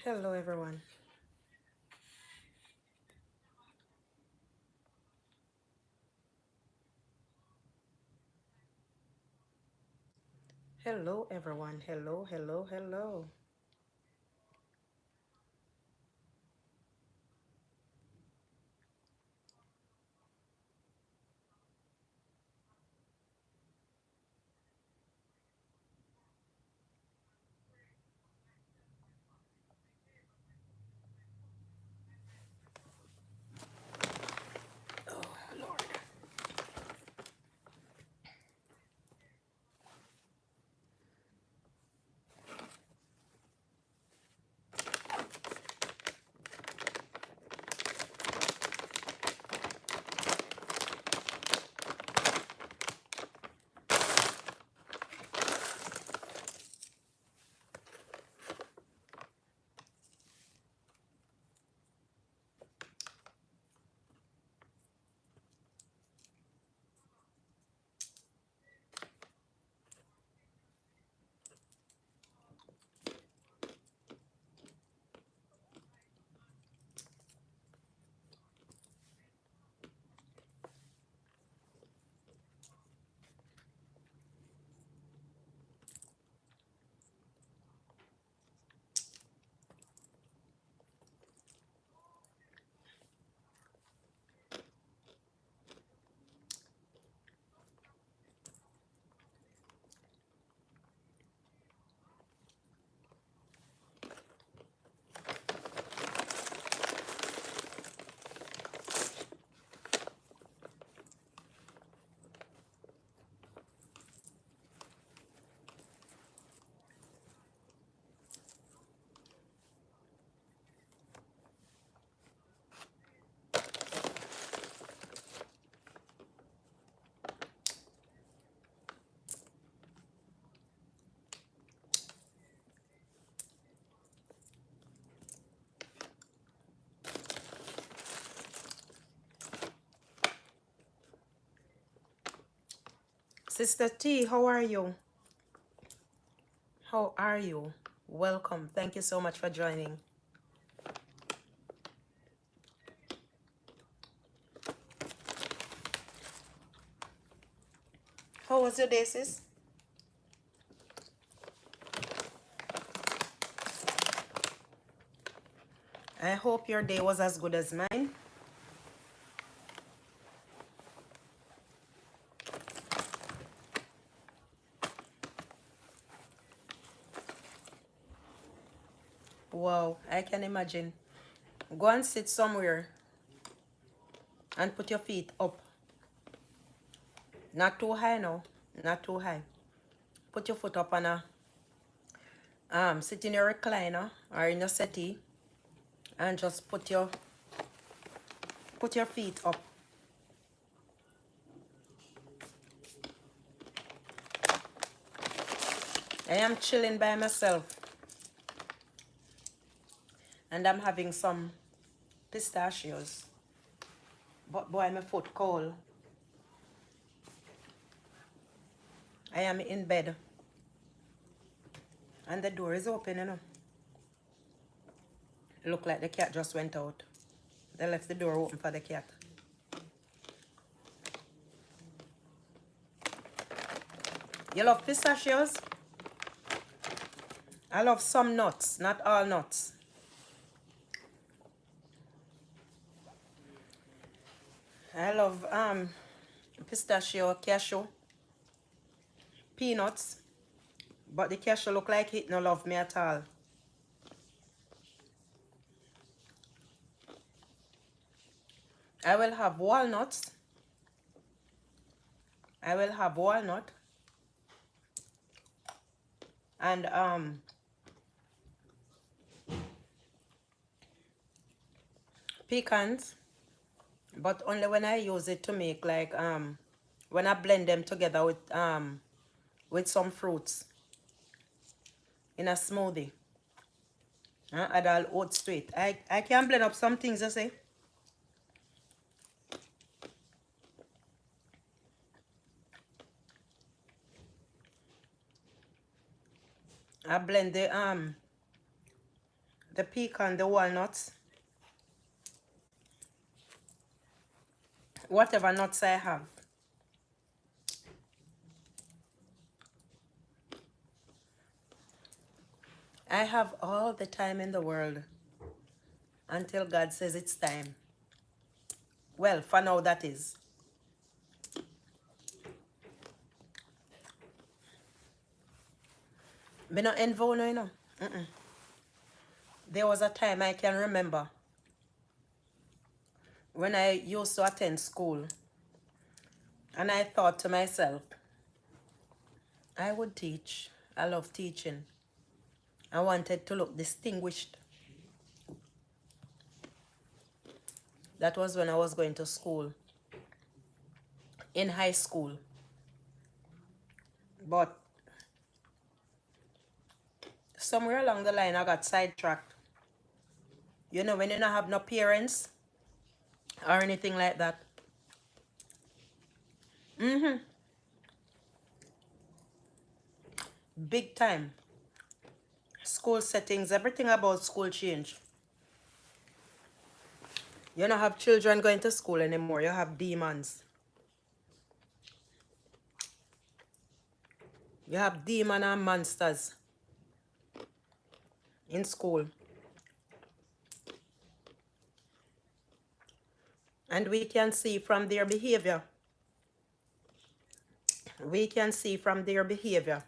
Hello, everyone. Hello, everyone. Hello, hello, hello. Oh, Lord. Sister T, how are you? How are you? Welcome. Thank you so much for joining. How was your day, sis? I hope your day was as good as mine. Wow, I can imagine. Go and sit somewhere and put your feet up. Not too high now. Not too high. Put your foot up on a sit in your recliner or in your settee and just put your feet up. I am chilling by myself and I'm having some pistachios. But boy, my foot cold. I am in bed and the door is open, you know. Look like the cat just went out. They left the door open for the cat. You love pistachios? I love some nuts, not all nuts. I love pistachio, cashew, peanuts, but the cashew look like it no love me at all. I will have walnuts. I will have walnut and pecans, but only when I use it to make like when I blend them together with some fruits in a smoothie. Add all oats to it. I can blend up some things, you see. I blend the pecan, the walnuts, whatever nuts I have. I have all the time in the world until God says it's time. Well, for now that is. Me not envy no, you know. There was a time I can remember when I used to attend school, and I thought to myself, I would teach. I love teaching. I wanted to look distinguished. That was when I was going to school, in high school. But somewhere along the line, I got sidetracked. You know, when you don't have no parents or anything like that. Big time. School settings, everything about school changed. You don't have children going to school anymore. You have demons. You have demon and monsters in school. And we can see from their behavior. We can see from their behavior.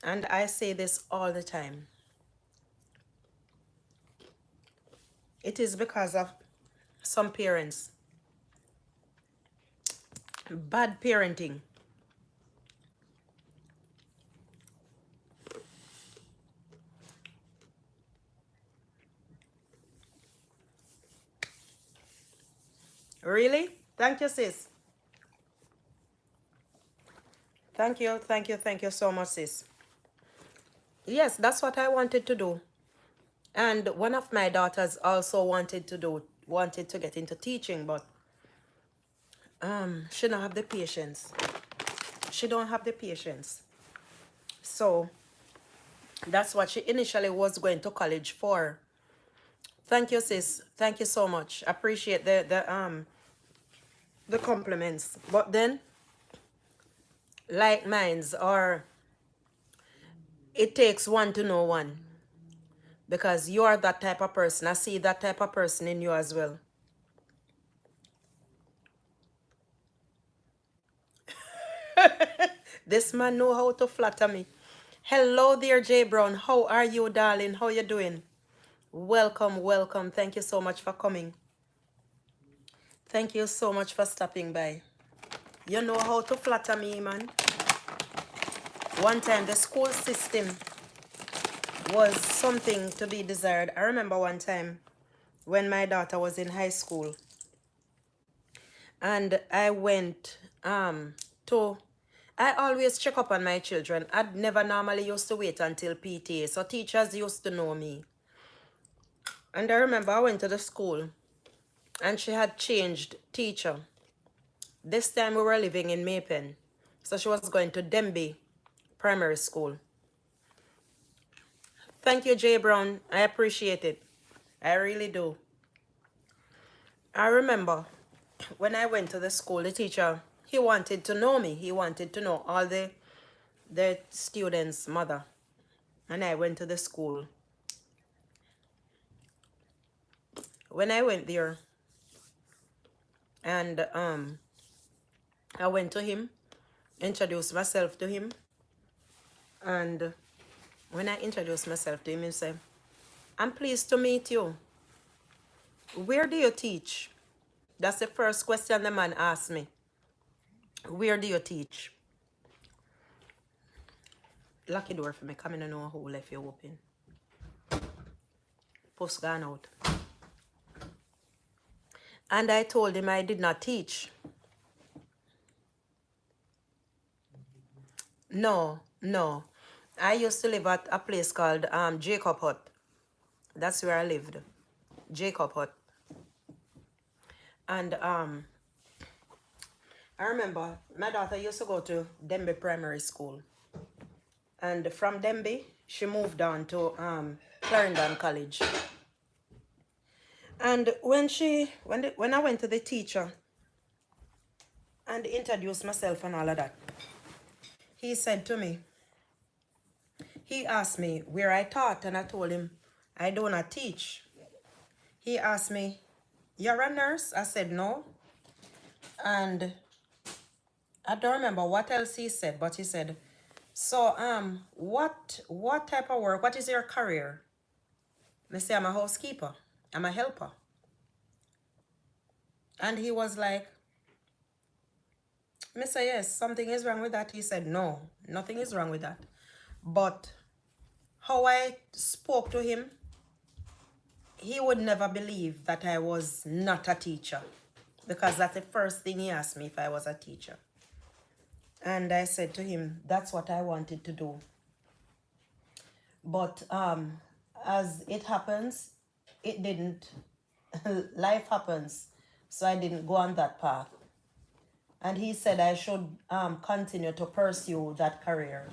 And I say this all the time. It is because of some parents. Bad parenting. Really? Thank you, sis. Thank you, thank you, thank you so much, sis. Yes, that's what I wanted to do. And one of my daughters also wanted to get into teaching, but she don't have the patience. She don't have the patience. So that's what she initially was going to college for. Thank you, sis. Thank you so much. Appreciate the compliments. But then, like minds, or it takes one to know one. Because you are that type of person. I see that type of person in you as well. This man know how to flatter me. Hello there, Jay Brown. How are you, darling? How you doing? Welcome, welcome. Thank you so much for coming. Thank you so much for stopping by. You know how to flatter me, man. One time, the school system was something to be desired. I remember one time when my daughter was in high school, and I went I always check up on my children. I'd never normally used to wait until PTA, so teachers used to know me. And I remember I went to the school, and she had changed teacher. This time we were living in Maypen, so she was going to Denby Primary School. Thank you, Jay Brown. I appreciate it. I really do. I remember when I went to the school, the teacher, he wanted to know me. He wanted to know all the students' mother. And I went to the school. When I went there, and I went to him, introduced myself to him, and when I introduced myself to him, he said, I'm pleased to meet you. Where do you teach? That's the first question the man asked me. Where do you teach? Lock the door for me. Come in and know who left you open. Post gone out. And I told him I did not teach. No. I used to live at a place called Jacob Hut. That's where I lived. Jacob Hut. And I remember my daughter used to go to Denby Primary School. And from Denby, she moved on to Clarendon College. And when I went to the teacher and introduced myself and all of that, he said to me, he asked me where I taught, and I told him I do not teach. He asked me, you're a nurse? I said no. And I don't remember what else he said, but he said, so what type of work, what is your career? I say, I'm a housekeeper, I'm a helper. And he was like, I say, yes, something is wrong with that. He said, no, nothing is wrong with that. But how I spoke to him, he would never believe that I was not a teacher, because that's the first thing he asked me, if I was a teacher. And I said to him, that's what I wanted to do. But as it happens, it didn't. Life happens. So I didn't go on that path. And he said I should continue to pursue that career,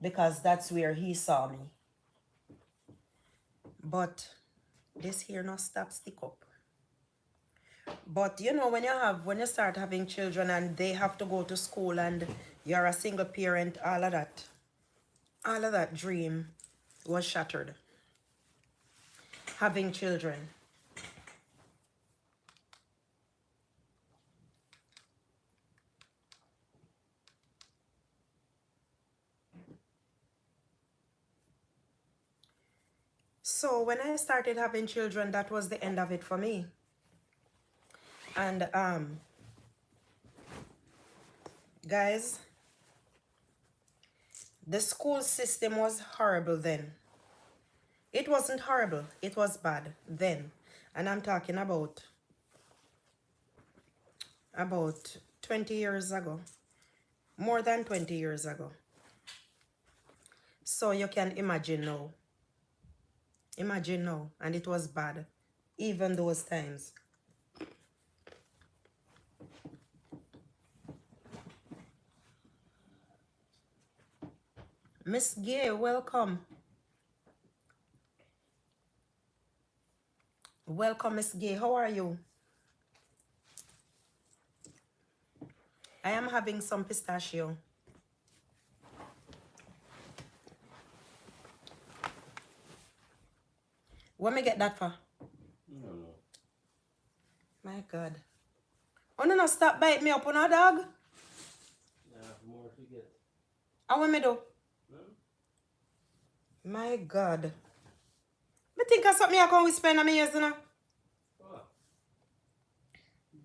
because that's where he saw me. But this here no stop stick up. But you know, when you start having children and they have to go to school and you're a single parent, all of that dream was shattered. Having children. So when I started having children, that was the end of it for me. And guys, the school system was horrible then. It wasn't horrible, it was bad then. And I'm talking about 20 years ago. More than 20 years ago. So you can imagine now. Imagine now. And it was bad. Even those times. Miss Gay, welcome. Welcome, Miss Gay. How are you? I am having some pistachio. Where me get that for? No. My God. Oh, no, stop bite me up on a dog. I have more to get. How will me do? My God. I think of something I can whisper in my ears, you know? What?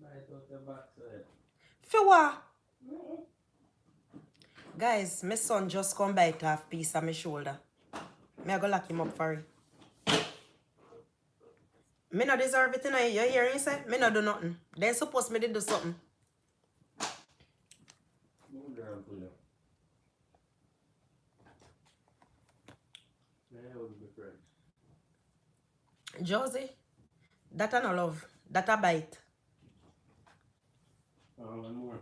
Bite out the backside. For what? Guys, my son just come bite half piece of my shoulder. Me I go lock him up for it. Me not deserve it, you know? You hear me say? Me not do nothing. They supposed me to do something. Move down to you. I would be friends. Josie, that a no love. That a bite. One more.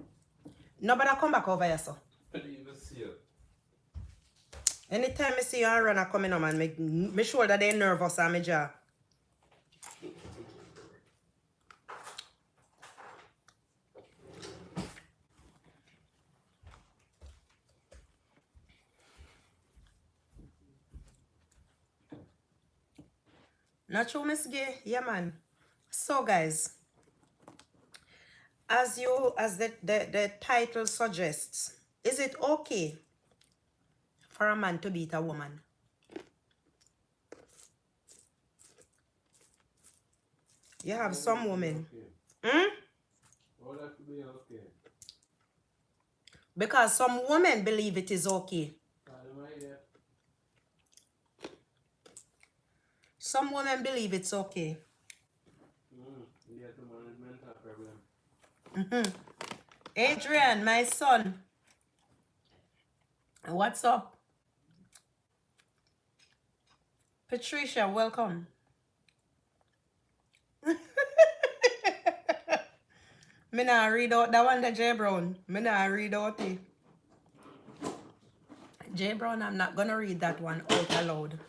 Nobody come back over here, so. I didn't even see it. Anytime I see you and run a coming on, man, my shoulder they nervous and my jaw. Not true, Miss Gay? Yeah, man. So, guys, as the title suggests, is it okay for a man to beat a woman? You have some women. All that could be okay. Because some women believe it is okay. Some women believe it's okay. Yeah, the mental problem. Adrian, my son. What's up? Patricia, welcome. Me nah read out that one, the J Brown. Me nah read out it. J Brown, I'm not gonna read that one out aloud.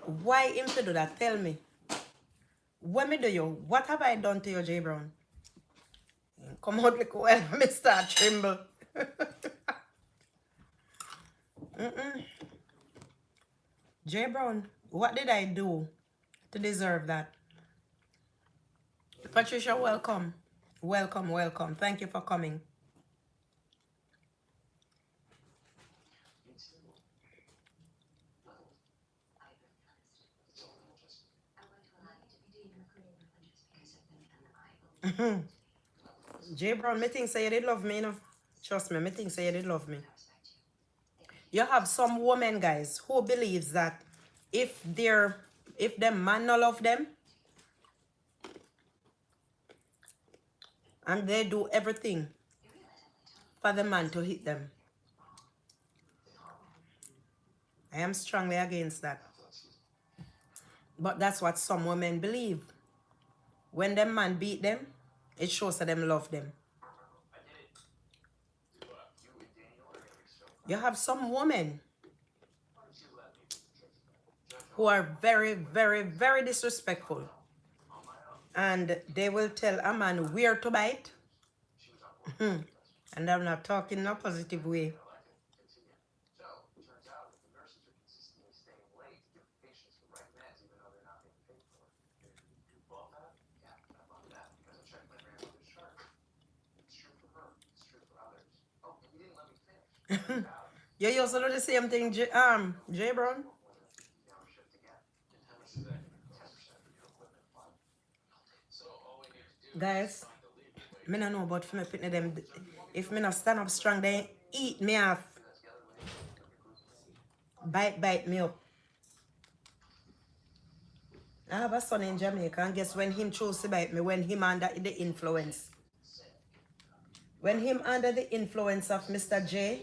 Why him to do that? Tell me. What me do you? What have I done to you, J Brown? Come out like well, Mr. Trimble. J Brown, what did I do to deserve that? Patricia, welcome. Welcome, welcome. Thank you for coming. J Brown, me think say you did love me enough. Trust me, me think say you did love me. You have some women, guys, who believes that if them man no love them and they do everything for the man to hit them. I am strongly against that. But that's what some women believe. When them man beat them, it shows that them love them. You have some women who are very, very, very disrespectful. And they will tell a man where to bite. And I'm not talking in a positive way. You also do the same thing, J Brown. Guys, me no know about for me picking them. If me not stand up strong, they eat me off. Bite me up. I have a son in Jamaica, and guess when him chose to bite me, when him under the influence. When him under the influence of Mr. J,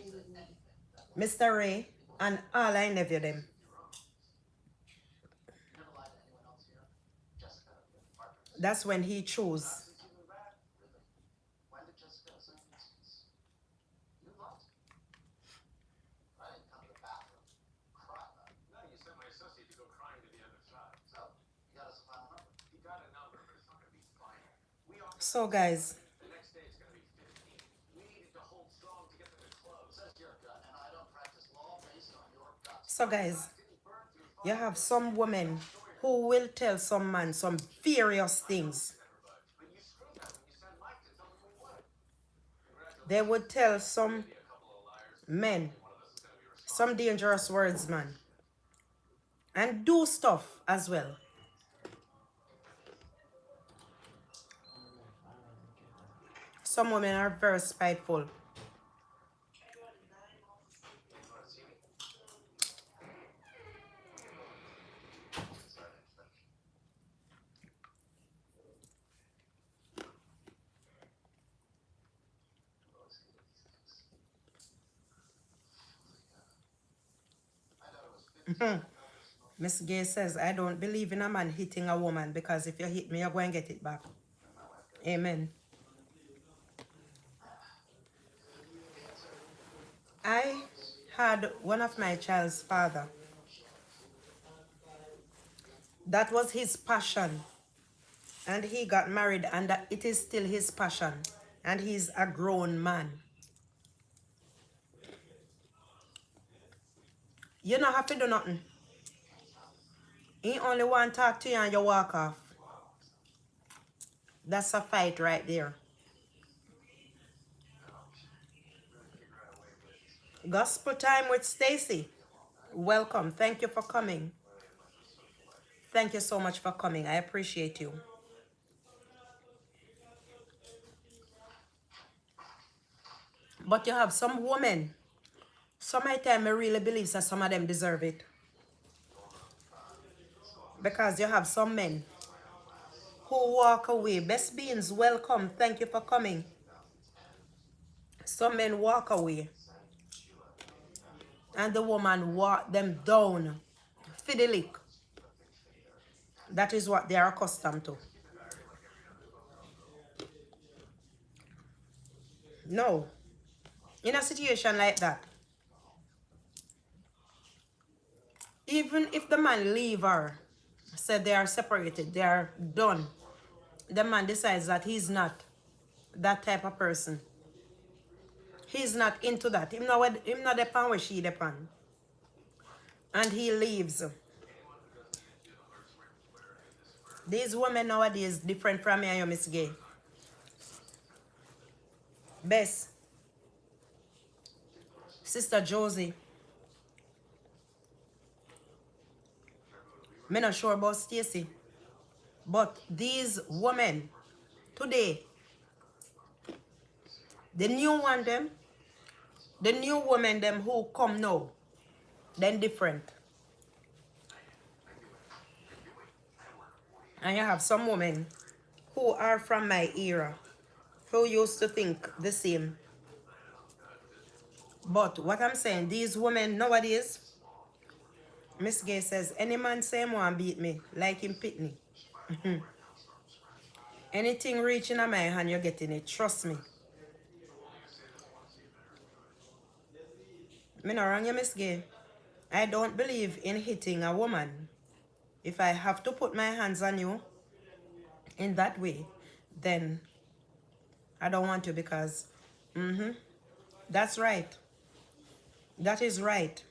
Mr. Ray, and all I nephew them. That's when he chose. So guys, you have some women who will tell some man some furious things. They would tell some men some dangerous words, man. And do stuff as well. Some women are very spiteful. Miss Gay says, I don't believe in a man hitting a woman because if you hit me, you're going to get it back. Amen. I had one of my child's father. That was his passion. And he got married and it is still his passion. And he's a grown man. You don't have to do nothing. He only want to talk to you and you walk off. That's a fight right there. Gospel time with Stacy. Welcome. Thank you for coming. Thank you so much for coming. I appreciate you. But you have some women. Some of the time I really believe that some of them deserve it. Because you have some men who walk away. Best Beans, welcome. Thank you for coming. Some men walk away. And the woman walk them down. Fiddly. That is what they are accustomed to. No. In a situation like that, Even if the man leave her, said they are separated, they are done, the man decides that he's not that type of person. He's not into that. Him not depend where she depend. And he leaves. These women nowadays different from me and you, Miss Gay. Bess, Sister Josie. Me not sure about Stacy. But these women today, the new one them, the new women them who come now, then different. And you have some women who are from my era, who used to think the same. But what I'm saying, these women nowadays, Miss Gay says, any man say him want beat me, like him pit me. Anything reaching in my hand, you're getting it. Trust me. Me not wrong you, Miss Gay. I don't believe in hitting a woman. If I have to put my hands on you in that way, then I don't want to because that's right. That is right.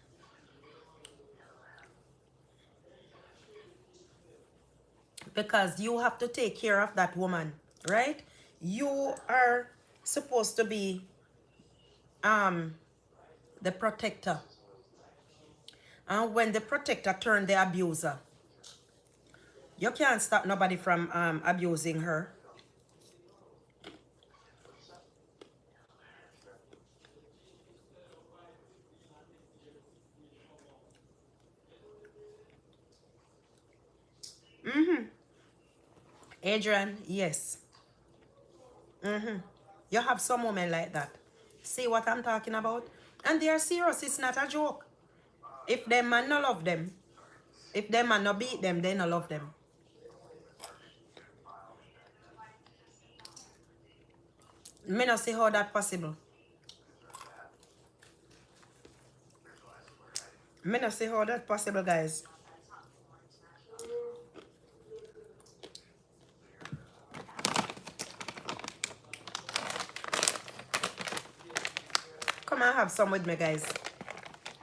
Because you have to take care of that woman, right? You are supposed to be the protector. And when the protector turn the abuser, you can't stop nobody from abusing her. Adrian, yes. You have some women like that. See what I'm talking about? And they are serious. It's not a joke. If them man no love them, if them man no beat them, they no love them. Me no see how that possible. Me no see how that possible, guys. Come and have some with me, guys.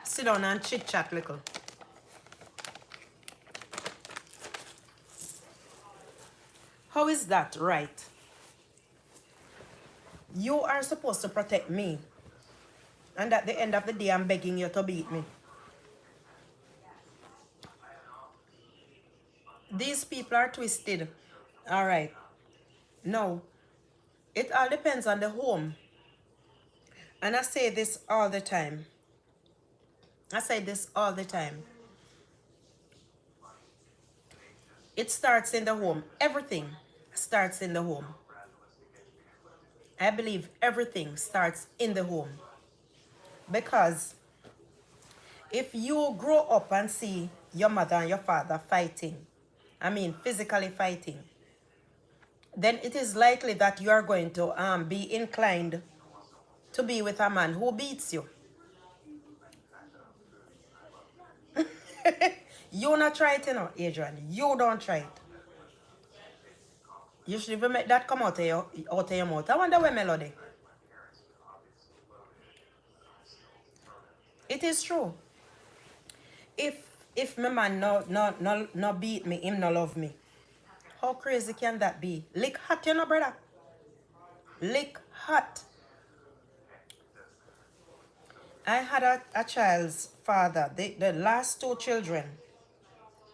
Sit down and chit chat little. How is that right? You are supposed to protect me. And at the end of the day, I'm begging you to beat me. These people are twisted. All right. No. It all depends on the home. And I say this all the time. I say this all the time. It starts in the home. Everything starts in the home. I believe everything starts in the home. Because if you grow up and see your mother and your father fighting, I mean physically fighting, then it is likely that you are going to be inclined to be with a man who beats you. You not try it, you know, Adrian. You don't try it. You should even make that come out of your mouth. I wonder where Melody. It is true. If my man no beat me, him no love me. How crazy can that be? Lick hot, you know, brother. Lick hot. I had a child's father, the last two children.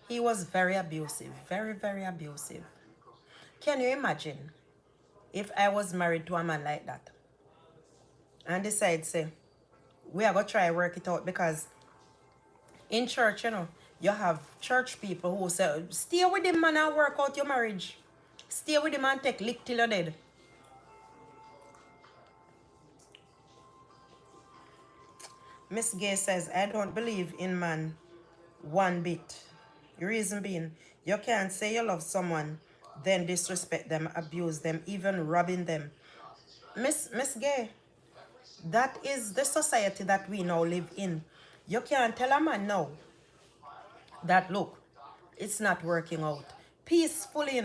He was very abusive, very, very abusive. Can you imagine if I was married to a man like that and decide, say, we are going to try work it out? Because in church, you know, you have church people who say, stay with him, man, and work out your marriage. Stay with him and take lick till you're dead. Miss Gay says, I don't believe in man one bit. The reason being, you can't say you love someone, then disrespect them, abuse them, even robbing them. Miss Gay, that is the society that we now live in. You can't tell a man no. that look, it's not working out. Peacefully,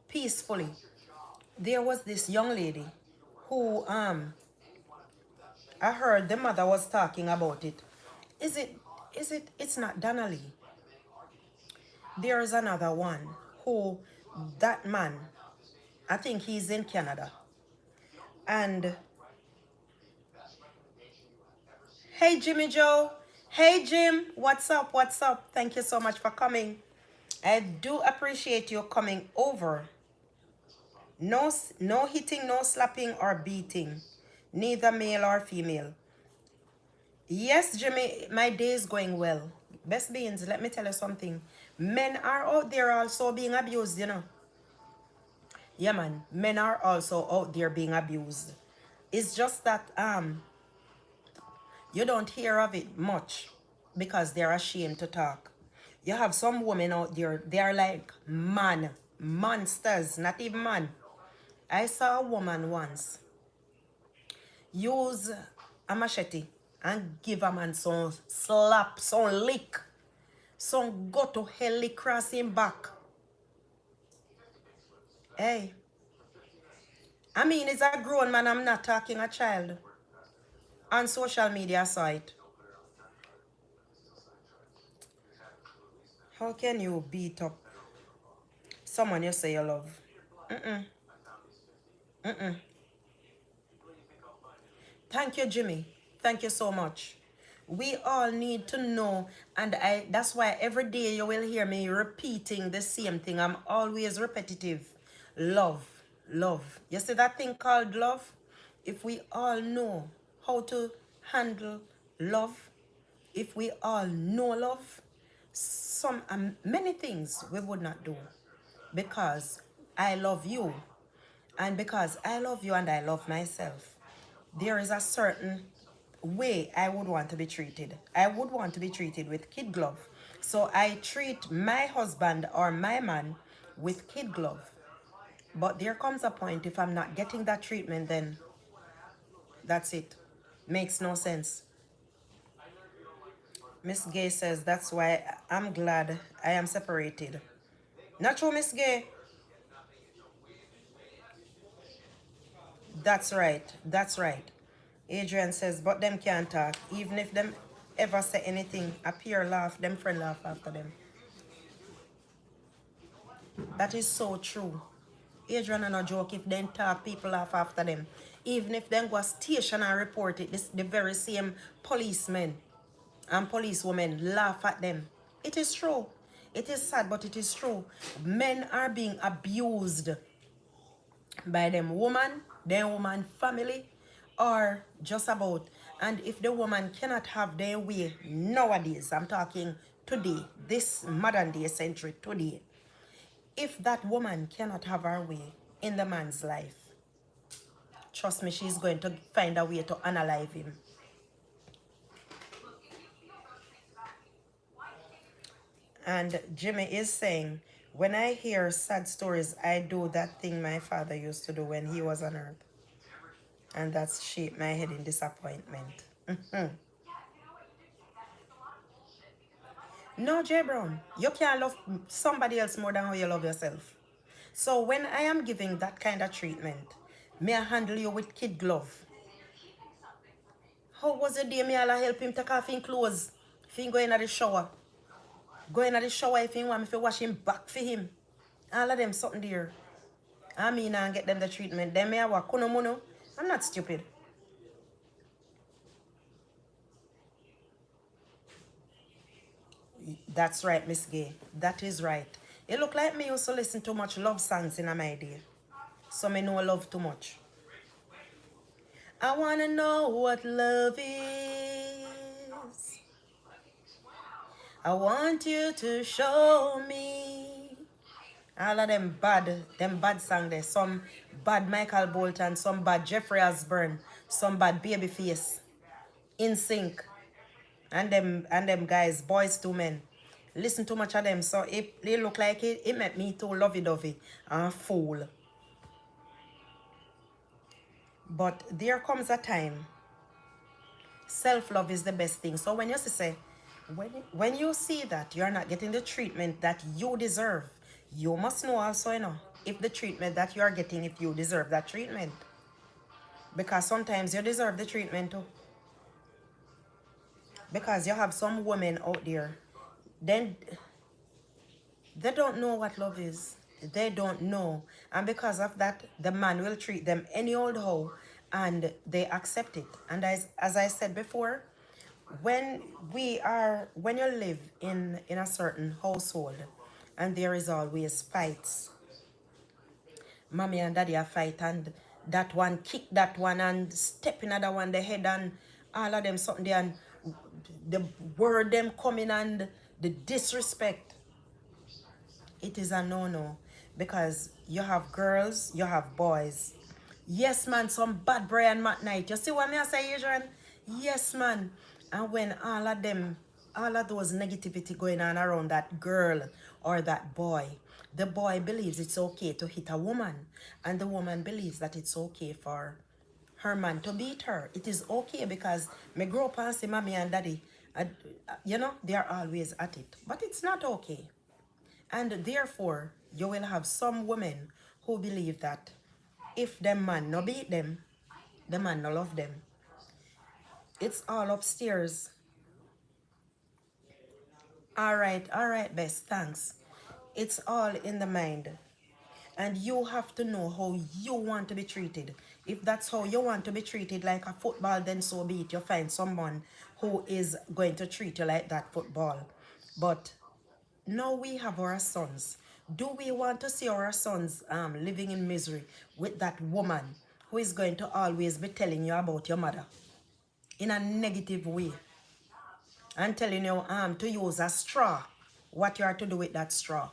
peacefully. There was this young lady who I heard the mother was talking about it. It's not Donnelly. There is another one who, that man, I think he's in Canada. And hey, Jimmy Joe. Hey, Jim. What's up? What's up? Thank you so much for coming. I do appreciate you coming over. No hitting, no slapping or beating. Neither male or female. Yes, Jimmy, my day is going well. Best beans, let me tell you something. Men are out there also being abused, Yeah, man. Men are also out there being abused. It's just that you don't hear of it much because they're ashamed to talk. You have some women out there, they are like monsters, not even man. I saw a woman once use a machete and give a man some slap, some lick, some go to hell lick cross him back. Hey, I mean, it's a grown man, I'm not talking a child. On social media site. How can you beat up someone you say you love? Thank you, Jimmy. Thank you so much. We all need to know, and that's why every day you will hear me repeating the same thing. I'm always repetitive. Love, love. You see that thing called love? If we all know how to handle love, if we all know love, many things we would not do, because I love you, and because I love you and I love myself, there is a certain way I would want to be treated. I would want to be treated with kid glove. So I treat my husband or my man with kid glove. But there comes a point, if I'm not getting that treatment, then that's it. Makes no sense. Miss Gay says, that's why I'm glad I am separated. Not true, Miss Gay. That's right. That's right. Adrian says, but them can't talk. Even if them ever say anything, a peer laugh, them friend laugh after them. That is so true. Adrian and a joke, if them talk, people laugh after them. Even if them go to station and report it, the very same policemen and policewomen laugh at them. It is true. It is sad, but it is true. Men are being abused by them woman family, or just about. And if the woman cannot have their way nowadays, I'm talking today, this modern day century today, if that woman cannot have her way in the man's life, trust me, she's going to find a way to unalive him. And Jimmy is saying, when I hear sad stories, I do that thing my father used to do when he was on earth. And that's shaped my head in disappointment. No, J. Brown, you can't love somebody else more than how you love yourself. So when I am giving that kind of treatment, may I handle you with kid glove? How was your day? May I help him take off his clothes? If he go in the shower. Go in the shower if he want me to wash him back for him. All of them something there. I mean, and get them the treatment. Them may I work kuno muno. I'm not stupid. That's right, Miss Gay. That is right. It look like me used to listen too much love songs in my day. So me know love too much. I want to know what love is. I want you to show me. All of them bad songs there. Some bad Michael Bolton, some bad Jeffrey Osborne, some bad Babyface. In Sync. And them guys, Boys to Men. Listen too much of them. So they look like it made me too lovey-dovey and fool. But there comes a time. Self-love is the best thing. So when you say, When you see that you're not getting the treatment that you deserve, you must know also, if the treatment that you are getting, if you deserve that treatment. Because sometimes you deserve the treatment too. Because you have some women out there, then they don't know what love is. They don't know. And because of that, the man will treat them any old how and they accept it. And as I said before, when you live in a certain household and there is always fights, mommy and daddy are fight and that one kick that one and step in other one the head and all of them something there and the word them coming and the disrespect, it is a no-no. Because you have girls, you have boys. Yes, man, some bad Brian McKnight. You see what me I say, Adrian? Yes, man. And when all of those negativity going on around that girl or that boy, the boy believes it's okay to hit a woman, and the woman believes that it's okay for her man to beat her. It is okay because me grow up and see mommy and daddy, they are always at it. But it's not okay. And therefore, you will have some women who believe that if them man no beat them, the man no love them. It's all upstairs. All right, best, thanks. It's all in the mind. And you have to know how you want to be treated. If that's how you want to be treated like a football, then so be it. You find someone who is going to treat you like that football. But now we have our sons. Do we want to see our sons living in misery with that woman who is going to always be telling you about your mother in a negative way and telling you to use a straw, what you are to do with that straw?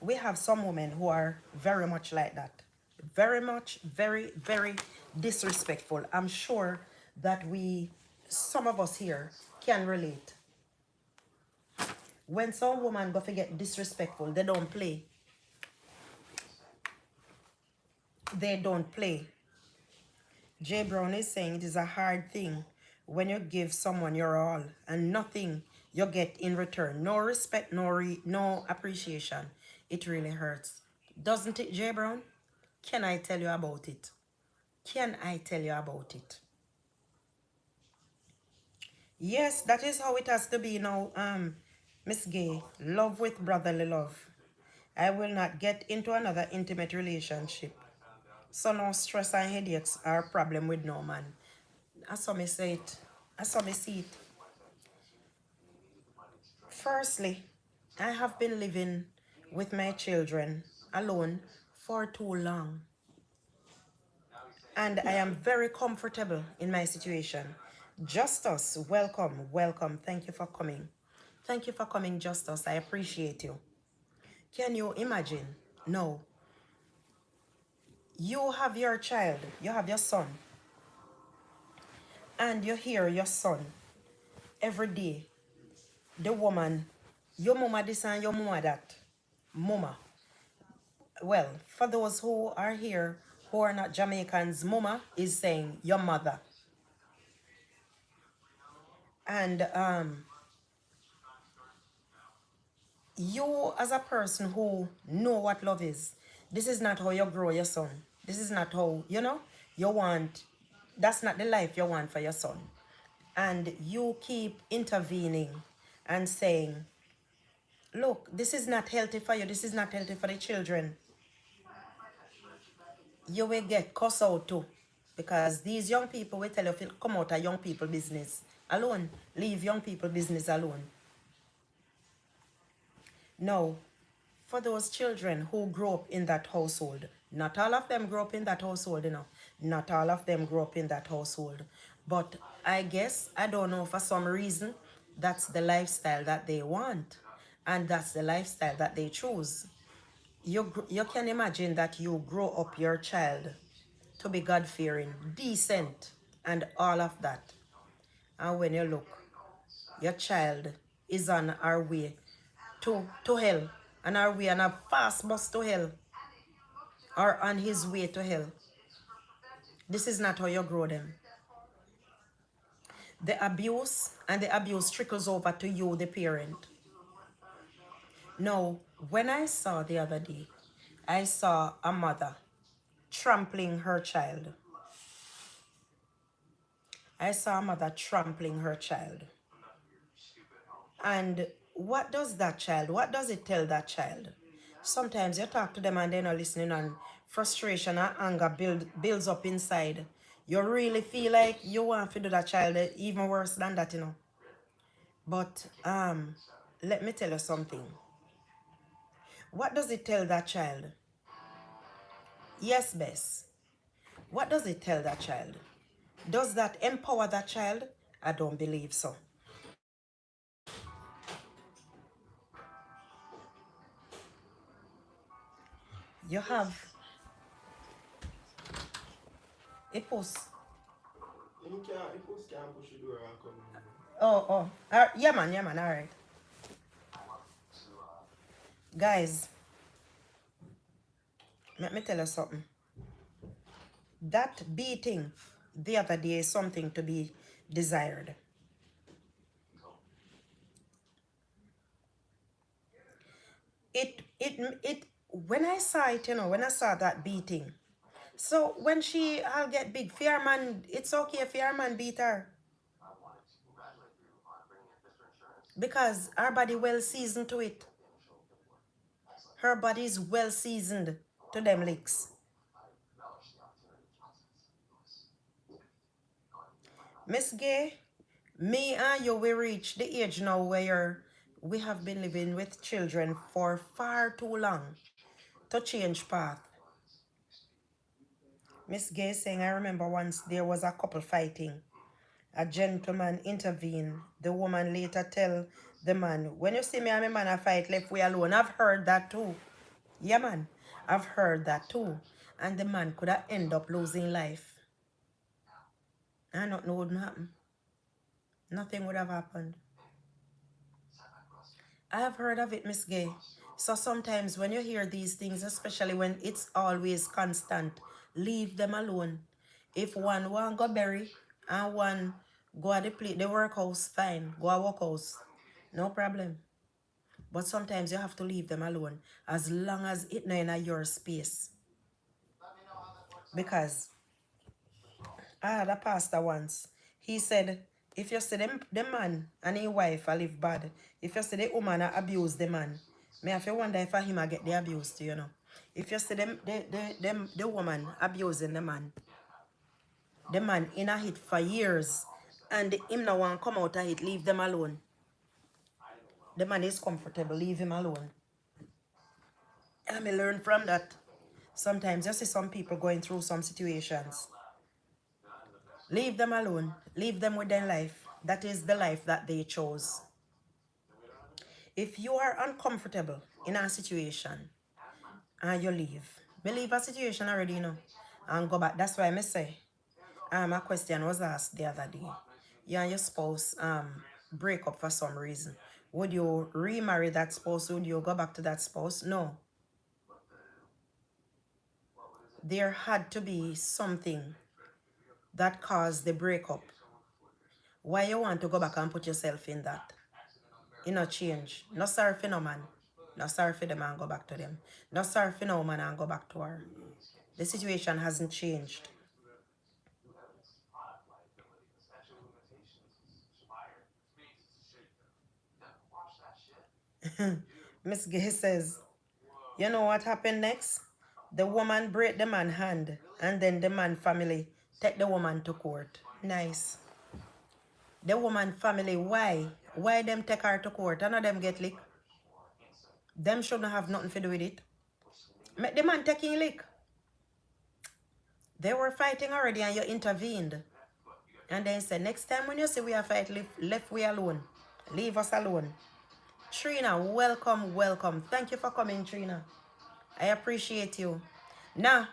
We have some women who are very much like that. Very much, very, very disrespectful. I'm sure that some of us here can relate. When some woman go to get disrespectful, they don't play. They don't play. Jay Brown is saying it is a hard thing when you give someone your all and nothing you get in return. No respect, no appreciation. It really hurts. Doesn't it, Jay Brown? Can I tell you about it? Can I tell you about it? Yes, that is how it has to be now, Miss Gay. Love with brotherly love. I will not get into another intimate relationship. So no stress and headaches are a problem with no man. I saw me say it. I saw me see it. Firstly, I have been living with my children alone for too long. And I am very comfortable in my situation. Justus, welcome, welcome. Thank you for coming. Thank you for coming, Justus. I appreciate you. Can you imagine? No. You have your child, you have your son, and you hear your son every day. The woman, your mama this and your mama that. Mama. Well, for those who are here who are not Jamaicans, mama is saying your mother. And you as a person who know what love is, this is not how you grow your son. This is not how, you want, that's not the life you want for your son. And you keep intervening and saying, look, this is not healthy for you. This is not healthy for the children. You will get cussed out too. Because these young people will tell you, come out of young people business alone. Leave young people business alone. Now, for those children who grow up in that household, not all of them grow up in that household, Not all of them grow up in that household. But I guess, I don't know, for some reason, that's the lifestyle that they want. And that's the lifestyle that they choose. You can imagine that you grow up your child to be God-fearing, decent, and all of that. And when you look, your child is on our way to hell, on our way on a fast bus to hell, or on his way to hell. This is not how you grow them. the abuse, and the abuse trickles over to you, the parent. Now, when I saw the other day, I saw a mother trampling her child. I saw a mother trampling her child. And what does that child, what does it tell that child? Sometimes you talk to them and they're not listening, and frustration and anger builds up inside. You really feel like you want to do that child even worse than that, you know. But let me tell you something. What does it tell that child? Yes, Bess. What does it tell that child? Does that empower that child? I don't believe so. You have a post. Oh. Yeah, man, all right. Guys, let me tell you something. That beating the other day is something to be desired. When I saw it, you know, when I saw that beating, so when I'll get big, fear man, it's okay if fear man beat her. Because her body well seasoned to it. Her body is well seasoned to them licks. Miss Gay, me and you, we reach the age now where we have been living with children for far too long to change path. Miss Gay saying, I remember once there was a couple fighting. A gentleman intervened. The woman later tell the man, when you see me and my man a fight, left we alone. I've heard that too. Yeah, man. I've heard that too. And the man could have end up losing life. I don't know what would happen. Nothing would have happened. I have heard of it, Miss Gay. So sometimes when you hear these things, especially when it's always constant, leave them alone. If one go bury and one go at the workhouse, fine. Go at workhouse. No problem. But sometimes you have to leave them alone as long as it's not in your space. Because I had a pastor once. He said, if you see the man and his wife live bad, if you see the woman abuse the man, me have to wonder if him get the abuse too, you know. If you see the woman abusing the man in a hit for years, and him no want come out of it, leave them alone. The man is comfortable, leave him alone. And I learn from that. Sometimes you see some people going through some situations. Leave them alone. Leave them with their life. That is the life that they chose. If you are uncomfortable in a situation and you leave a situation already, you know, and go back. That's why I say, a question was asked the other day. You and your spouse break up for some reason. Would you remarry that spouse? Would you go back to that spouse? No. There had to be something that caused the breakup. Why you want to go back and put yourself in that? You know, change. No sorry for no man. No sorry for the man go back to them. No sorry for no man and go back to her. The situation hasn't changed. Miss Gay says, you know what happened next? The woman break the man's hand, and then the man family take the woman to court. Nice. The woman family, why? Why them take her to court? None of them get lick. Them shouldn't have nothing to do with it. Make the man taking lick. They were fighting already and you intervened. And then said, next time when you see we are fighting, left we alone. Leave us alone. Trina, welcome. Thank you for coming, Trina. I appreciate you. Now,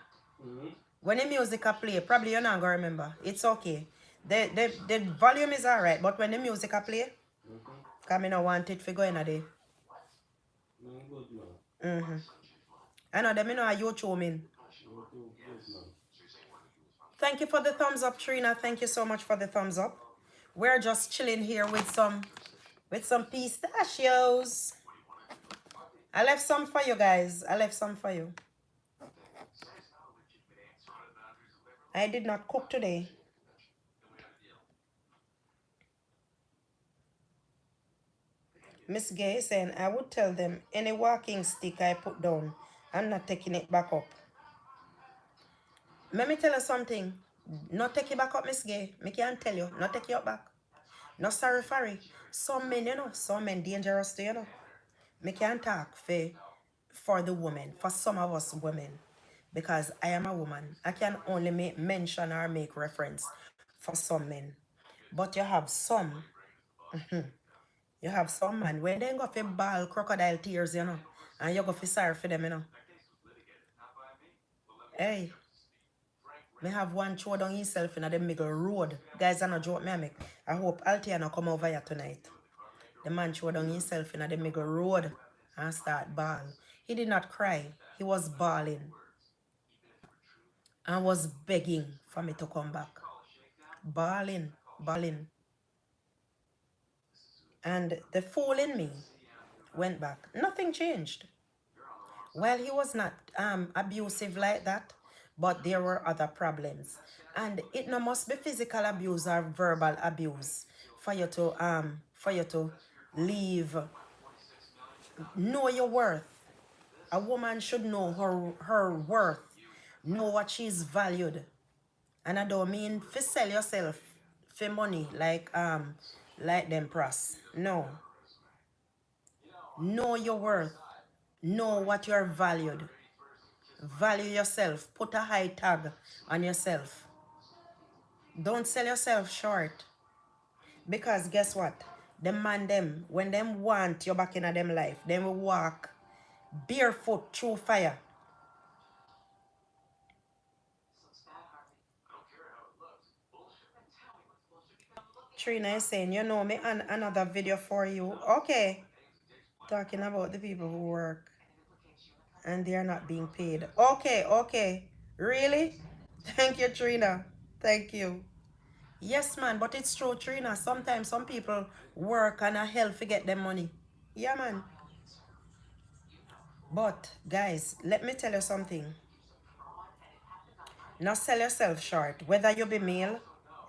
when the music play, probably you're not going to remember. It's okay. The volume is alright, but when the music play, because I don't want it to go in a day. I know them, you know, you show me. Thank you for the thumbs up, Trina. Thank you so much for the thumbs up. We're just chilling here with some pistachios. I left some for you guys. I left some for you. I did not cook today. Miss Gay saying, I would tell them any walking stick I put down, I'm not taking it back up. Let me tell you something. Not take it back up, Miss Gay. Me can't tell you. Not take it back. No sorry. Some men, some men dangerous to, Me can't talk for the women, for some of us women. Because I am a woman. I can only mention or make reference for some men. But you have some. You have some man. When they go for ball crocodile tears, and you go for sorry for them, Hey. Me have one throw down himself in the middle road. Guys, I no joke me make. I hope Altia no come over here tonight. The man throw down himself in the middle road and start bawl. He did not cry. He was bawling. And was begging for me to come back. Bawling. And the fool in me went back. Nothing changed. Well, he was not abusive like that, but there were other problems. And it no must be physical abuse or verbal abuse for you to leave. Know your worth. A woman should know her worth. Know what she's valued. And I don't mean to sell yourself for money like them pros. No. Know your worth. Know what you're valued. Value yourself. Put a high tag on yourself. Don't sell yourself short. Because guess what? The man them, when them want you back in them life, they will walk barefoot through fire. Trina is saying, you know me, and another video for you. Okay. Talking about the people who work and they are not being paid. Okay. Really? Thank you, Trina. Thank you. Yes, man, but it's true, Trina. Sometimes some people work and a hell to get them money. Yeah, man. But, guys, let me tell you something. Not sell yourself short, whether you be male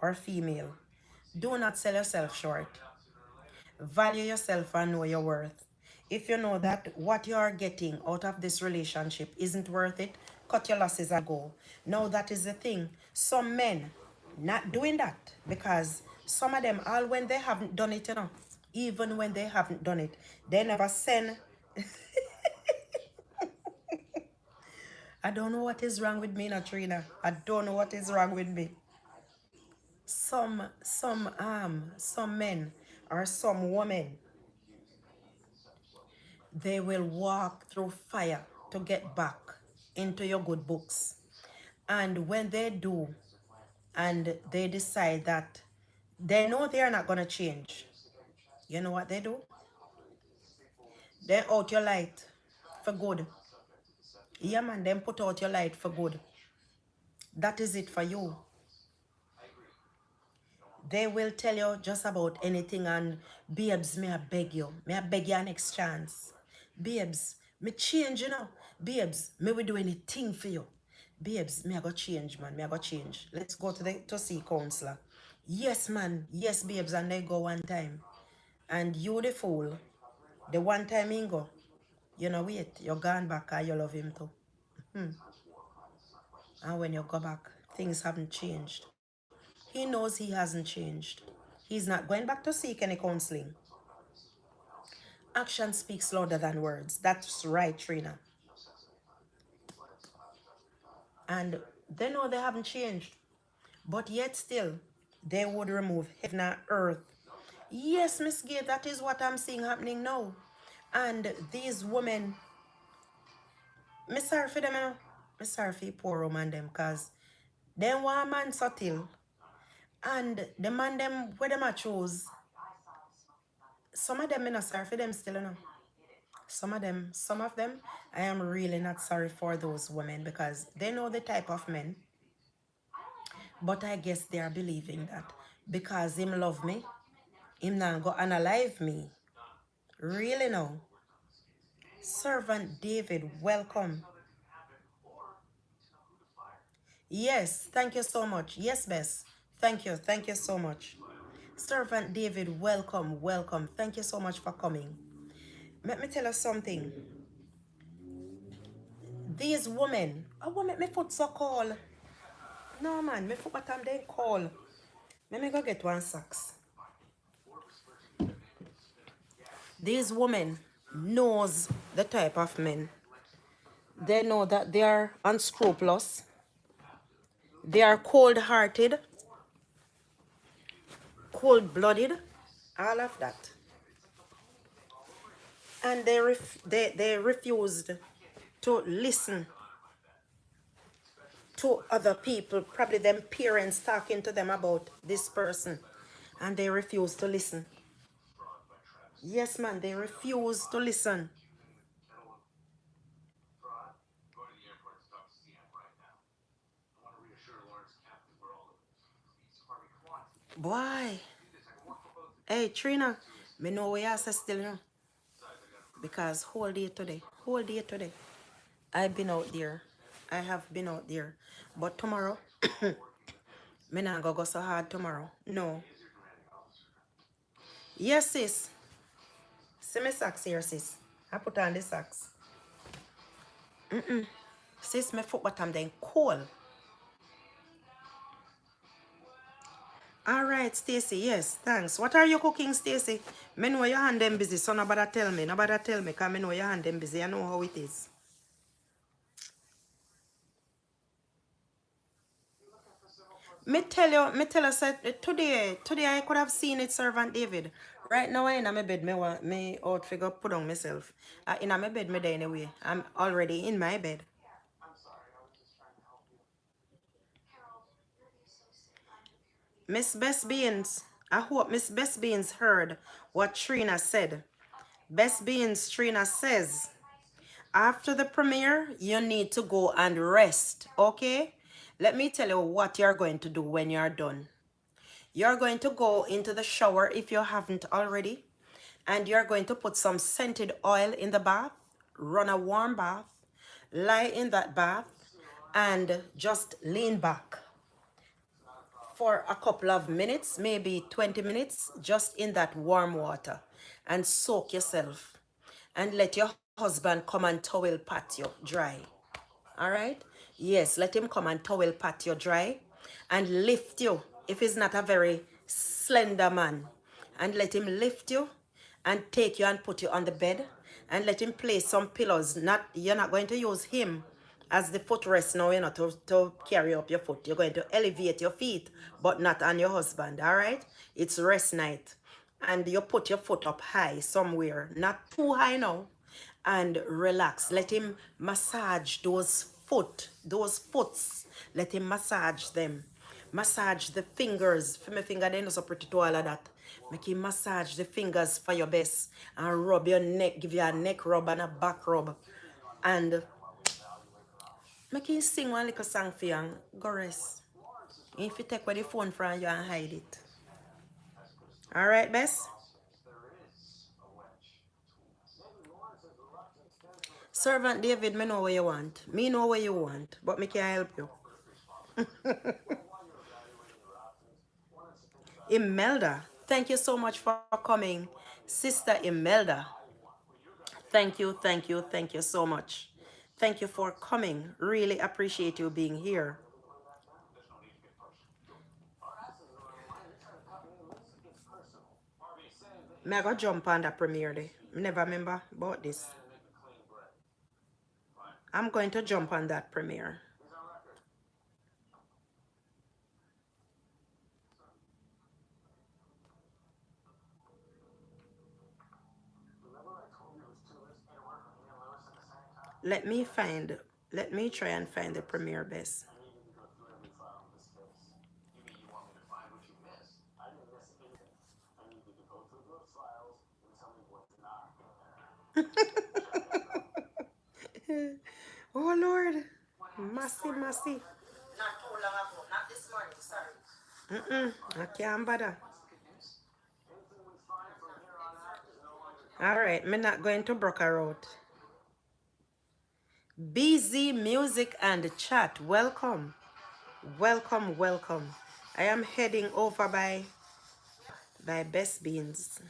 or female. Do not sell yourself short. Value yourself and know your worth. If you know that what you are getting out of this relationship isn't worth it, cut your losses and go. Now that is the thing. Some men not doing that because some of them, all when they haven't done it, even when they haven't done it, they never send. I don't know what is wrong with me, Trina. I don't know what is wrong with me. Some men or some women, they will walk through fire to get back into your good books. And when they do, and they decide that they know they are not going to change, you know what they do? They out your light for good. Yeah, man, them put out your light for good. That is it for you. They will tell you just about anything and babes, may I beg you a next chance. Babes, me change, Babes, may we do anything for you. Babes, me I go change, man. Me I go change. Let's go to see counselor. Yes, man. Yes, babes, and they go one time. And you the fool, the one time he go, wait, you're gone back and you love him too. And when you go back, things haven't changed. He knows he hasn't changed. He's not going back to seek any counseling. Action speaks louder than words. That's right, Trina. And they know they haven't changed. But yet still, they would remove heaven and earth. Yes, Miss Gay, that is what I'm seeing happening now. And these women, me sorry for them, me sorry for poor woman them, because they want a man subtle. And the man them, where them a choose, some of them, me not sorry for them still, Some of them, I am really not sorry for those women because they know the type of men. But I guess they are believing that because him love me, him not go unalive me. Really now. Servant David, welcome. Yes, thank you so much. Yes, Bess. Thank you so much. Servant David, welcome, welcome. Thank you so much for coming. Let me tell you something. These women, I want make me foot so cold. No man, me foot bottom they cold. Let me go get one socks. These women knows the type of men. They know that they are unscrupulous. They are cold-hearted, cold-blooded, all of that. And they refused to listen to other people, probably them parents talking to them about this person. And they refused to listen. Yes, man, they refused to listen. Boy. Hey, Trina, me know where you say still now. Because whole day today, I've been out there. I have been out there. But tomorrow, me not go so hard tomorrow. No. Yes, sis. See me socks here, sis. I put on the socks. Sis, my foot bottom then cold. All right, Stacy. Yes, thanks. What are you cooking, Stacy? Me know your hand them busy, so nobody tell me. Nobody tell me, because me know your hand them busy. I know how it is. Me tell you, said today I could have seen it, Servant David. Right now I in my bed, me out figure put on myself. In my bed, me there anyway. I'm already in my bed. Miss Best Beans, I hope Miss Best Beans heard what Trina said. Best Beans, Trina says, after the premiere, you need to go and rest, okay? Let me tell you what you're going to do when you're done. You're going to go into the shower if you haven't already, and you're going to put some scented oil in the bath, run a warm bath, lie in that bath, and just lean back for a couple of minutes, maybe 20 minutes, just in that warm water, and soak yourself, and let your husband come and towel pat you dry. All right? Yes, let him come and towel pat you dry and lift you if he's not a very slender man. And let him lift you and take you and put you on the bed and let him place some pillows. You're not going to use him as the footrest now, to carry up your foot. You're going to elevate your feet, but not on your husband, all right? It's rest night. And you put your foot up high somewhere, not too high now, and relax. Let him massage those foots. Let him massage them. Massage the fingers. For my finger, they not so pretty to all of that. Make him massage the fingers for your best. And rub your neck. Give you a neck rub and a back rub. And make him sing one little song for you and go rest. If you take away the phone from you and hide it. Alright, Bess? Servant David, me know what you want. Me know what you want, but me can't help you. Imelda, thank you so much for coming. Sister Imelda, thank you so much. Thank you for coming. Really appreciate you being here. May I go jump on that premiere day? Never remember about this. I'm going to jump on that premiere. Let me try and find the premiere, Bess. Oh Lord, massive. Not too long ago, not this morning, sorry. I can't bother. All right, me not going to Broker Road. BZ Music and Chat, welcome. Welcome, welcome. I am heading over by Best Beans.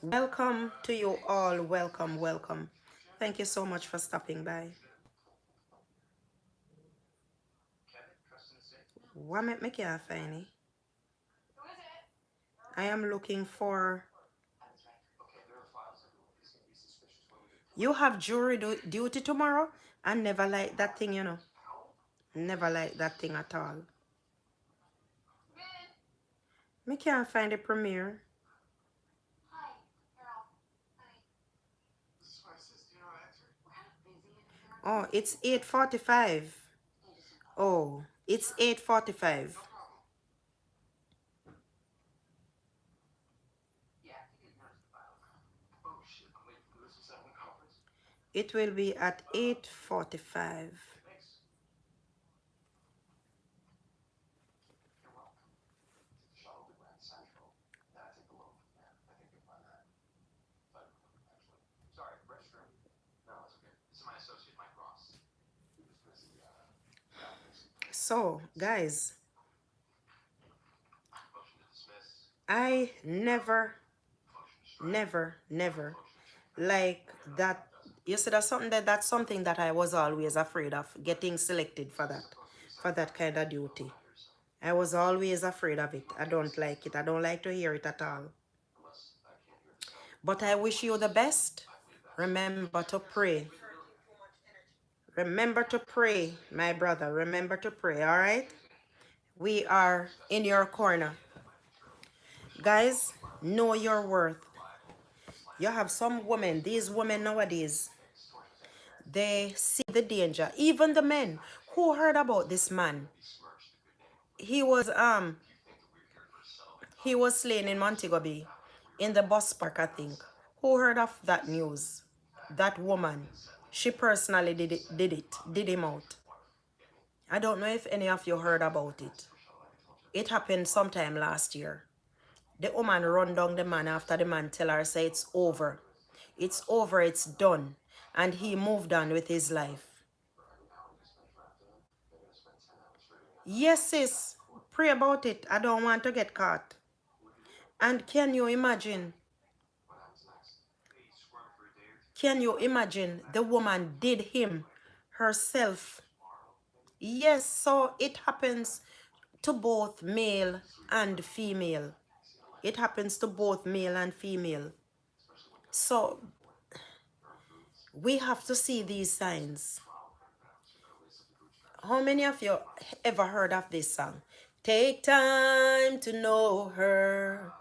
Welcome to you all. Welcome, welcome. Thank you so much for stopping by. What make you find it? I am looking for. You have jury duty tomorrow? I never like that thing, you know. Never like that thing at all. Me can't find the premiere. Oh, it's 8:45. Oh, it's 8:45. It will be at 8:45. So, guys, I never like that. You see, that's something that I was always afraid of, getting selected for that kind of duty. I was always afraid of it. I don't like it. I don't like to hear it at all. But I wish you the best. Remember to pray. Remember to pray, my brother. Remember to pray, all right? We are in your corner. Guys, know your worth. You have some women, these women nowadays, they see the danger. Even the men who heard about this man. He was slain in Montego Bay in the bus park, I think. Who heard of that news? That woman, she personally did him out. I don't know if any of you heard about it. It happened sometime last year. The woman run down the man after the man tell her, say it's over. It's over, it's done. And he moved on with his life. Yes, sis. Pray about it. I don't want to get caught. And can you imagine? Can you imagine the woman did him herself? Yes, so it happens to both male and female. It happens to both male and female. So we have to see these signs. How many of you ever heard of this song? Take time to know her.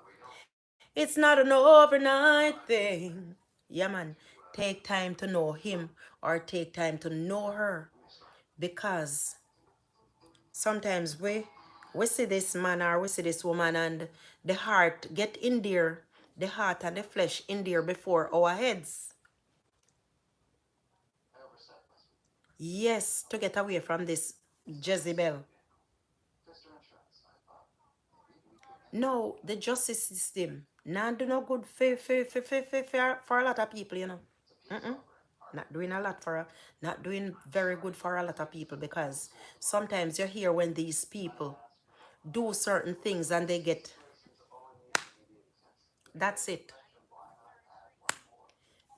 It's not an overnight thing. Yeah, man. Take time to know him or take time to know her. Because sometimes we see this man or we see this woman and the heart get in there. The heart and the flesh in there before our heads. Yes, to get away from this Jezebel. No, the justice system not do no good for a lot of people, you know. Not doing a lot not doing very good for a lot of people, because sometimes you hear when these people do certain things and they get, that's it.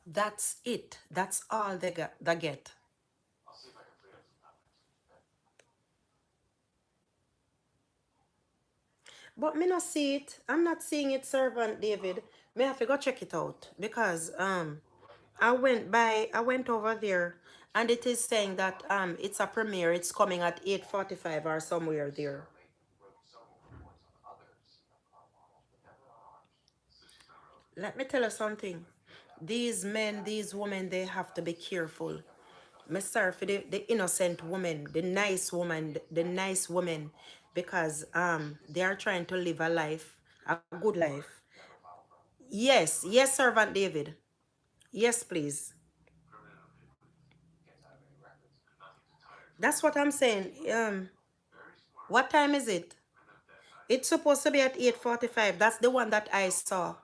That's it. That's all they get. But me not see it. I'm not seeing it, Servant David. May I have to go check it out, because I went over there and it is saying that it's a premiere. It's coming at 8:45 or somewhere there. Let me tell you something. These men, these women, they have to be careful. Me sorry for the innocent woman, the nice woman, because they are trying to live a life, a good life. Yes, Servant David. Yes, please. That's what I'm saying. What time is it? It's supposed to be at 8:45. That's the one that I saw.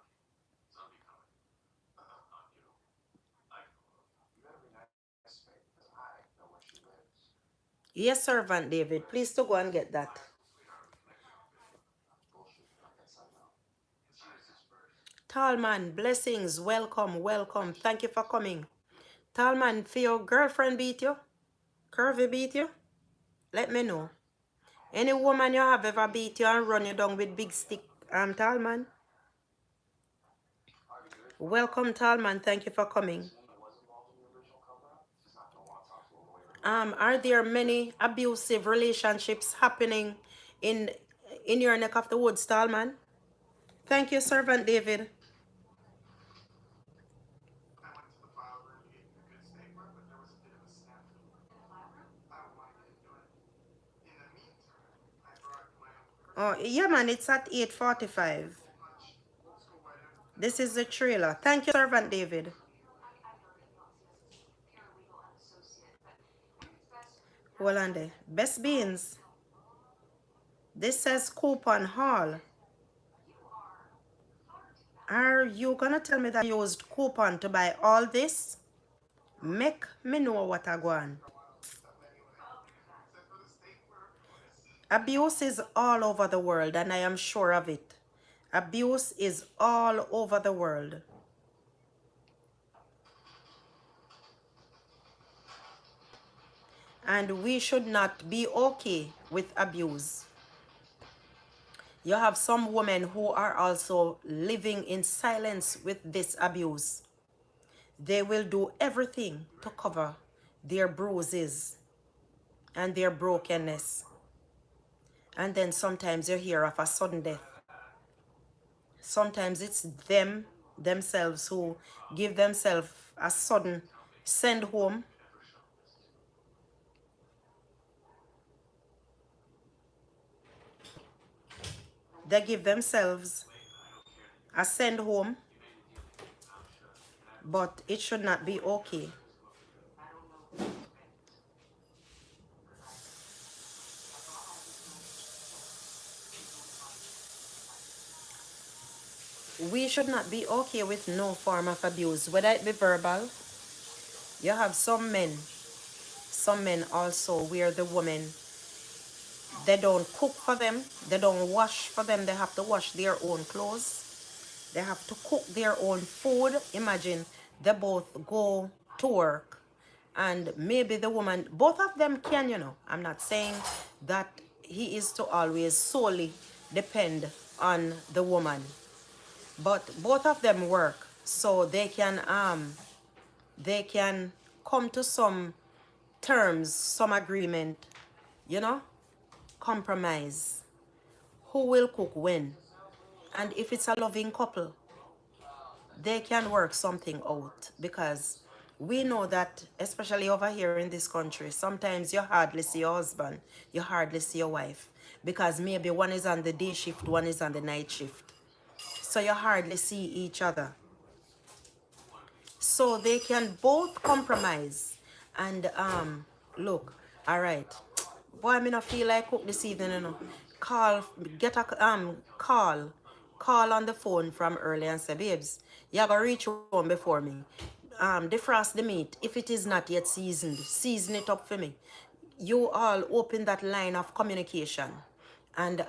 Yes, Servant David. Please to go and get that. Talman, blessings. Welcome, welcome. Thank you for coming. Talman, for your girlfriend beat you? Curvy beat you? Let me know. Any woman you have ever beat you and run you down with big stick, Talman? Welcome, Talman. Thank you for coming. Are there many abusive relationships happening in your neck of the woods, Talman? Thank you, Servant David. Oh, yeah, man, it's at 8:45. This is the trailer. Thank you, Servant David. Hold on there. Best Beans. This says Coupon Hall. Are you gonna tell me that you used coupon to buy all this? Make me know what I want. Abuse is all over the world, and I am sure of it. Abuse is all over the world. And we should not be okay with abuse. You have some women who are also living in silence with this abuse. They will do everything to cover their bruises and their brokenness. And then sometimes you hear of a sudden death. Sometimes it's themselves who give themselves a sudden send home. They give themselves a send home, but it should not be okay. We should not be okay with no form of abuse, whether it be verbal. You have some men also where the women, they don't cook for them, they don't wash for them, they have to wash their own clothes, they have to cook their own food. Imagine they both go to work and maybe the woman, both of them can, you know. I'm not saying that he is to always solely depend on the woman, but both of them work so they can come to some terms, some agreement, you know, compromise. Who will cook when? And if it's a loving couple, they can work something out, because we know that, especially over here in this country, sometimes you hardly see your husband, you hardly see your wife, because maybe one is on the day shift, one is on the night shift. So you hardly see each other. So they can both compromise and look, all right, boy, I not feel like cook this evening, you know. Get a call on the phone from early and say, babes, you gotta reach home before me. Defrost the meat. If it is not yet seasoned, season it up for me. You all open that line of communication, and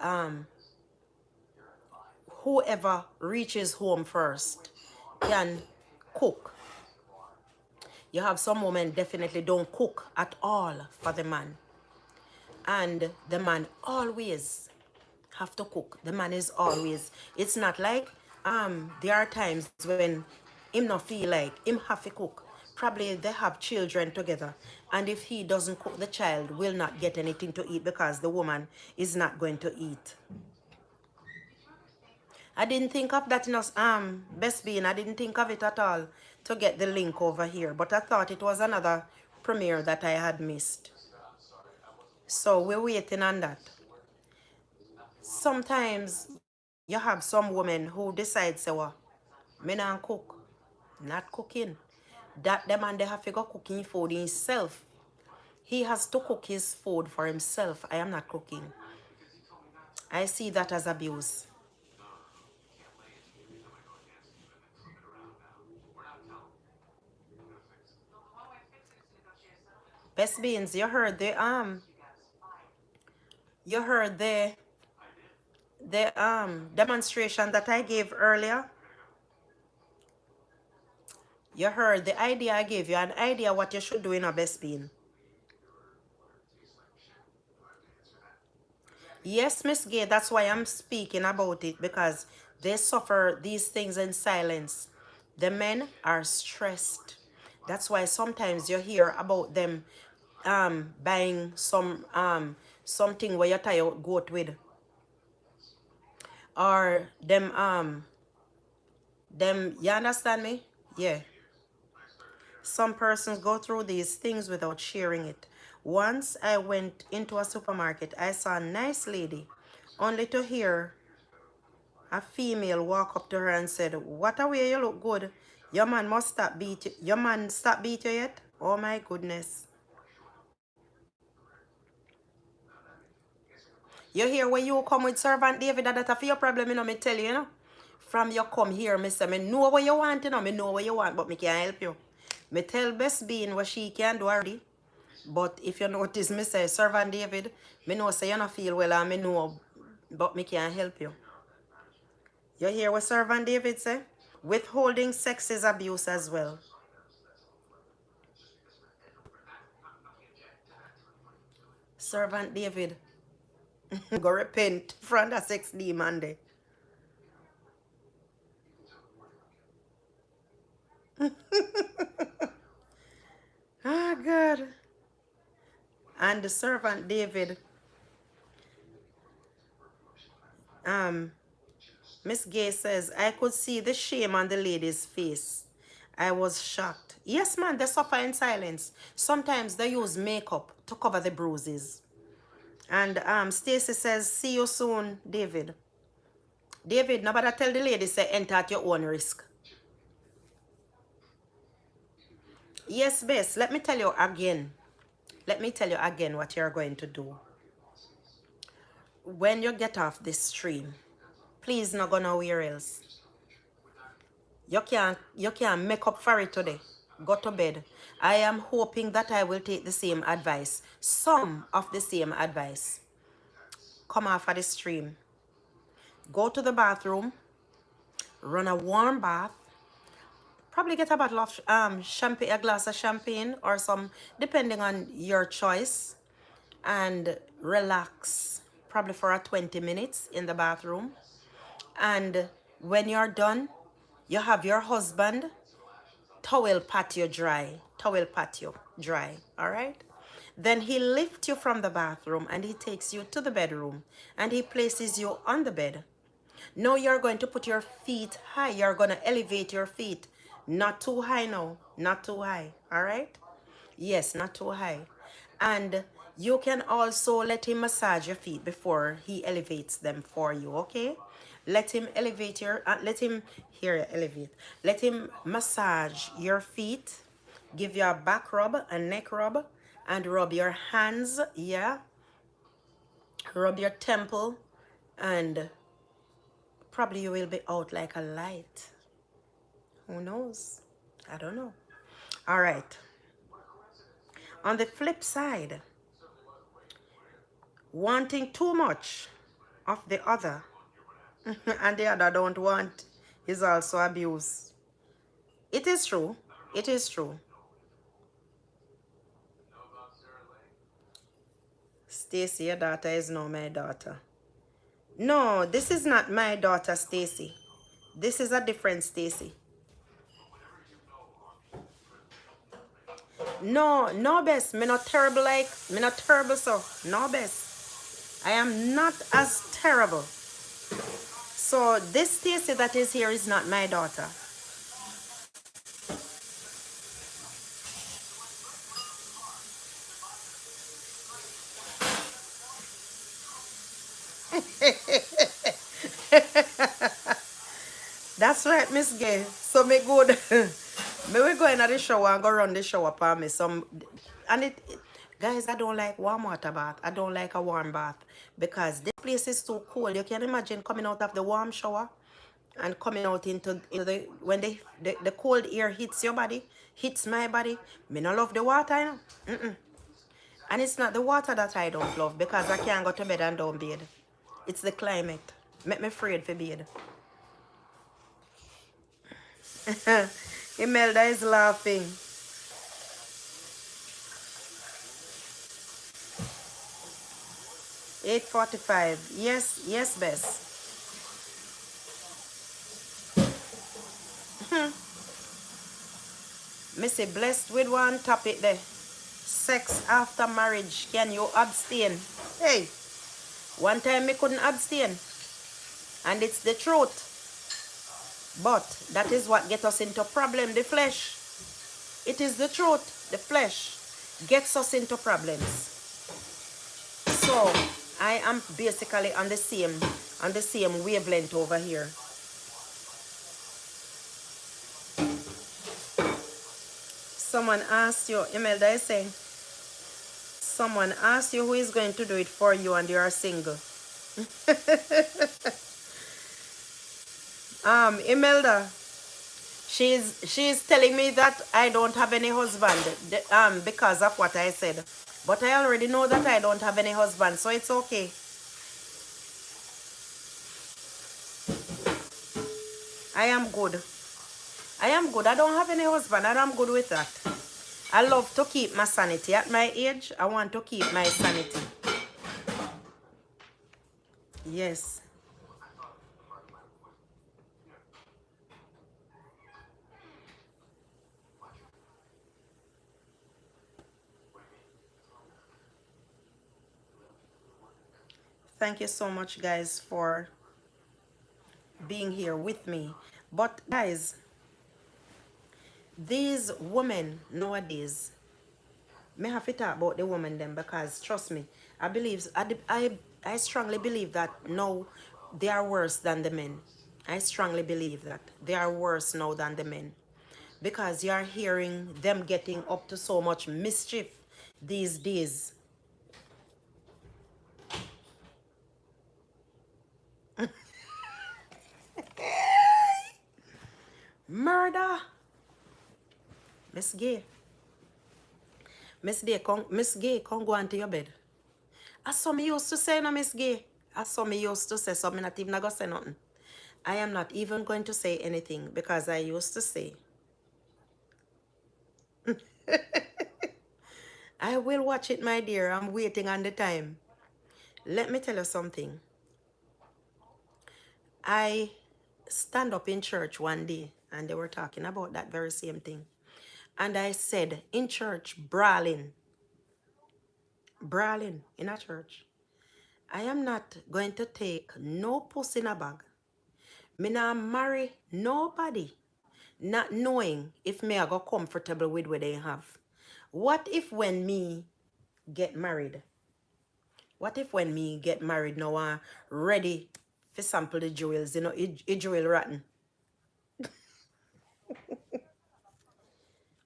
whoever reaches home first can cook. You have some women definitely don't cook at all for the man. And the man always have to cook. The man is always. It's not like there are times when him not feel like him have to cook. Probably they have children together. And if he doesn't cook, the child will not get anything to eat because the woman is not going to eat. I didn't think of that in us, Best Bean. I didn't think of it at all to get the link over here. But I thought it was another premiere that I had missed. So we're waiting on that. Sometimes you have some women who decide, say, well, me not cook. Not cooking. That the man, they have to go cooking food himself. He has to cook his food for himself. I am not cooking. I see that as abuse. Best Beans, you heard the demonstration that I gave earlier. You heard the idea I gave you, an idea what you should do in a Best Bean. Yes, Miss Gay, that's why I'm speaking about it, because they suffer these things in silence. The men are stressed. That's why sometimes you hear about them buying something where you tie out goat with, or them you understand me? Yeah. Some persons go through these things without sharing it. Once I went into a supermarket, I saw a nice lady, only to hear a female walk up to her and said, "What a way you look good. Your man must stop beat you. Your man stop beat you yet?" Oh my goodness. You hear when you come with Servant David, that's for your problem, you know, me tell you, you know. From you come here, me say, me know what you want, you know, me know what you want, but me can't help you. Me tell Best Bean what she can do already. But if you notice, me say, Servant David, me know say you not feel well, and me know, but me can't help you. You hear what Servant David say? Withholding sex is abuse as well. Servant David, go repent from the sex demon there. Ah, God. And the Servant David, Miss Gay says, I could see the shame on the lady's face. I was shocked. Yes, man, they suffer in silence. Sometimes they use makeup to cover the bruises. And Stacy says, see you soon, David. David, nobody tell the lady, say, enter at your own risk. Yes, Bess, let me tell you again. Let me tell you again what you're going to do. When you get off this stream, please not go nowhere else. You can't make up for it today. Go to bed. I am hoping that I will take the same advice. Some of the same advice. Come off of the stream. Go to the bathroom. Run a warm bath. Probably get a bottle of champagne, a glass of champagne or some, depending on your choice. And relax. Probably for a 20 minutes in the bathroom. And when you're done, you have your husband towel pat you dry. Towel pat you dry. All right? Then he lifts you from the bathroom and he takes you to the bedroom and he places you on the bed. Now you're going to put your feet high. You're going to elevate your feet. Not too high now. Not too high. All right? Yes, not too high. And you can also let him massage your feet before he elevates them for you, okay? Let him elevate your, elevate. Let him massage your feet, give you a back rub, a neck rub, and rub your hands, yeah? Rub your temple, and probably you will be out like a light. Who knows? I don't know. All right. On the flip side, wanting too much of the other and the other don't want is also abuse. It is true. It is true. Stacy, your daughter is now my daughter. No, this is not my daughter, Stacy. This is a different Stacy. No, no, Bess. Me not terrible like, me not terrible so. No, Bess. I am not as terrible. So this Stacy that is here is not my daughter. That's right, Miss Gay. So me good. Me we go in the shower and go run the shower for me. And Guys, I don't like warm water bath. I don't like a warm bath because this place is too cold. You can imagine coming out of the warm shower and coming out into the when the cold air hits your body, hits my body. Me no love the water, you know. And it's not the water that I don't love because I can't go to bed and don't bathe. It's the climate. Make me afraid for bathe. Imelda is laughing. 8:45. Yes, yes, Bess. Missy blessed with one topic there. Sex after marriage. Can you abstain? Hey, one time me couldn't abstain. And it's the truth. But that is what gets us into problem, the flesh. It is the truth. The flesh gets us into problems. So I am basically on the same wavelength over here. Someone asked you, Imelda is saying, someone asked you who is going to do it for you and you are single. Imelda, she's telling me that I don't have any husband because of what I said. But I already know that I don't have any husband, so it's okay. I am good. I am good. I don't have any husband and I'm good with that. I love to keep my sanity. At my age, I want to keep my sanity. Yes. Thank you so much, guys, for being here with me. But guys, these women nowadays, me have to talk about the women then because trust me, I strongly believe that now they are worse than the men. I strongly believe that they are worse now than the men because you are hearing them getting up to so much mischief these days. Murder. Miss Gay. Miss Gay, come go onto your bed. I saw me used to say, no, Miss Gay. I saw me used to say, so I'm not even going to say nothing. I am not even going to say anything because I used to say, I will watch it, my dear. I'm waiting on the time. Let me tell you something. I stand up in church one day and they were talking about that very same thing. And I said, in church, brawling in a church. I am not going to take no puss in a bag. Me not marry nobody, not knowing if me I go comfortable with what they have. What if when me get married? What if when me get married now I'm ready for sample the jewels, you know, a jewel rotten?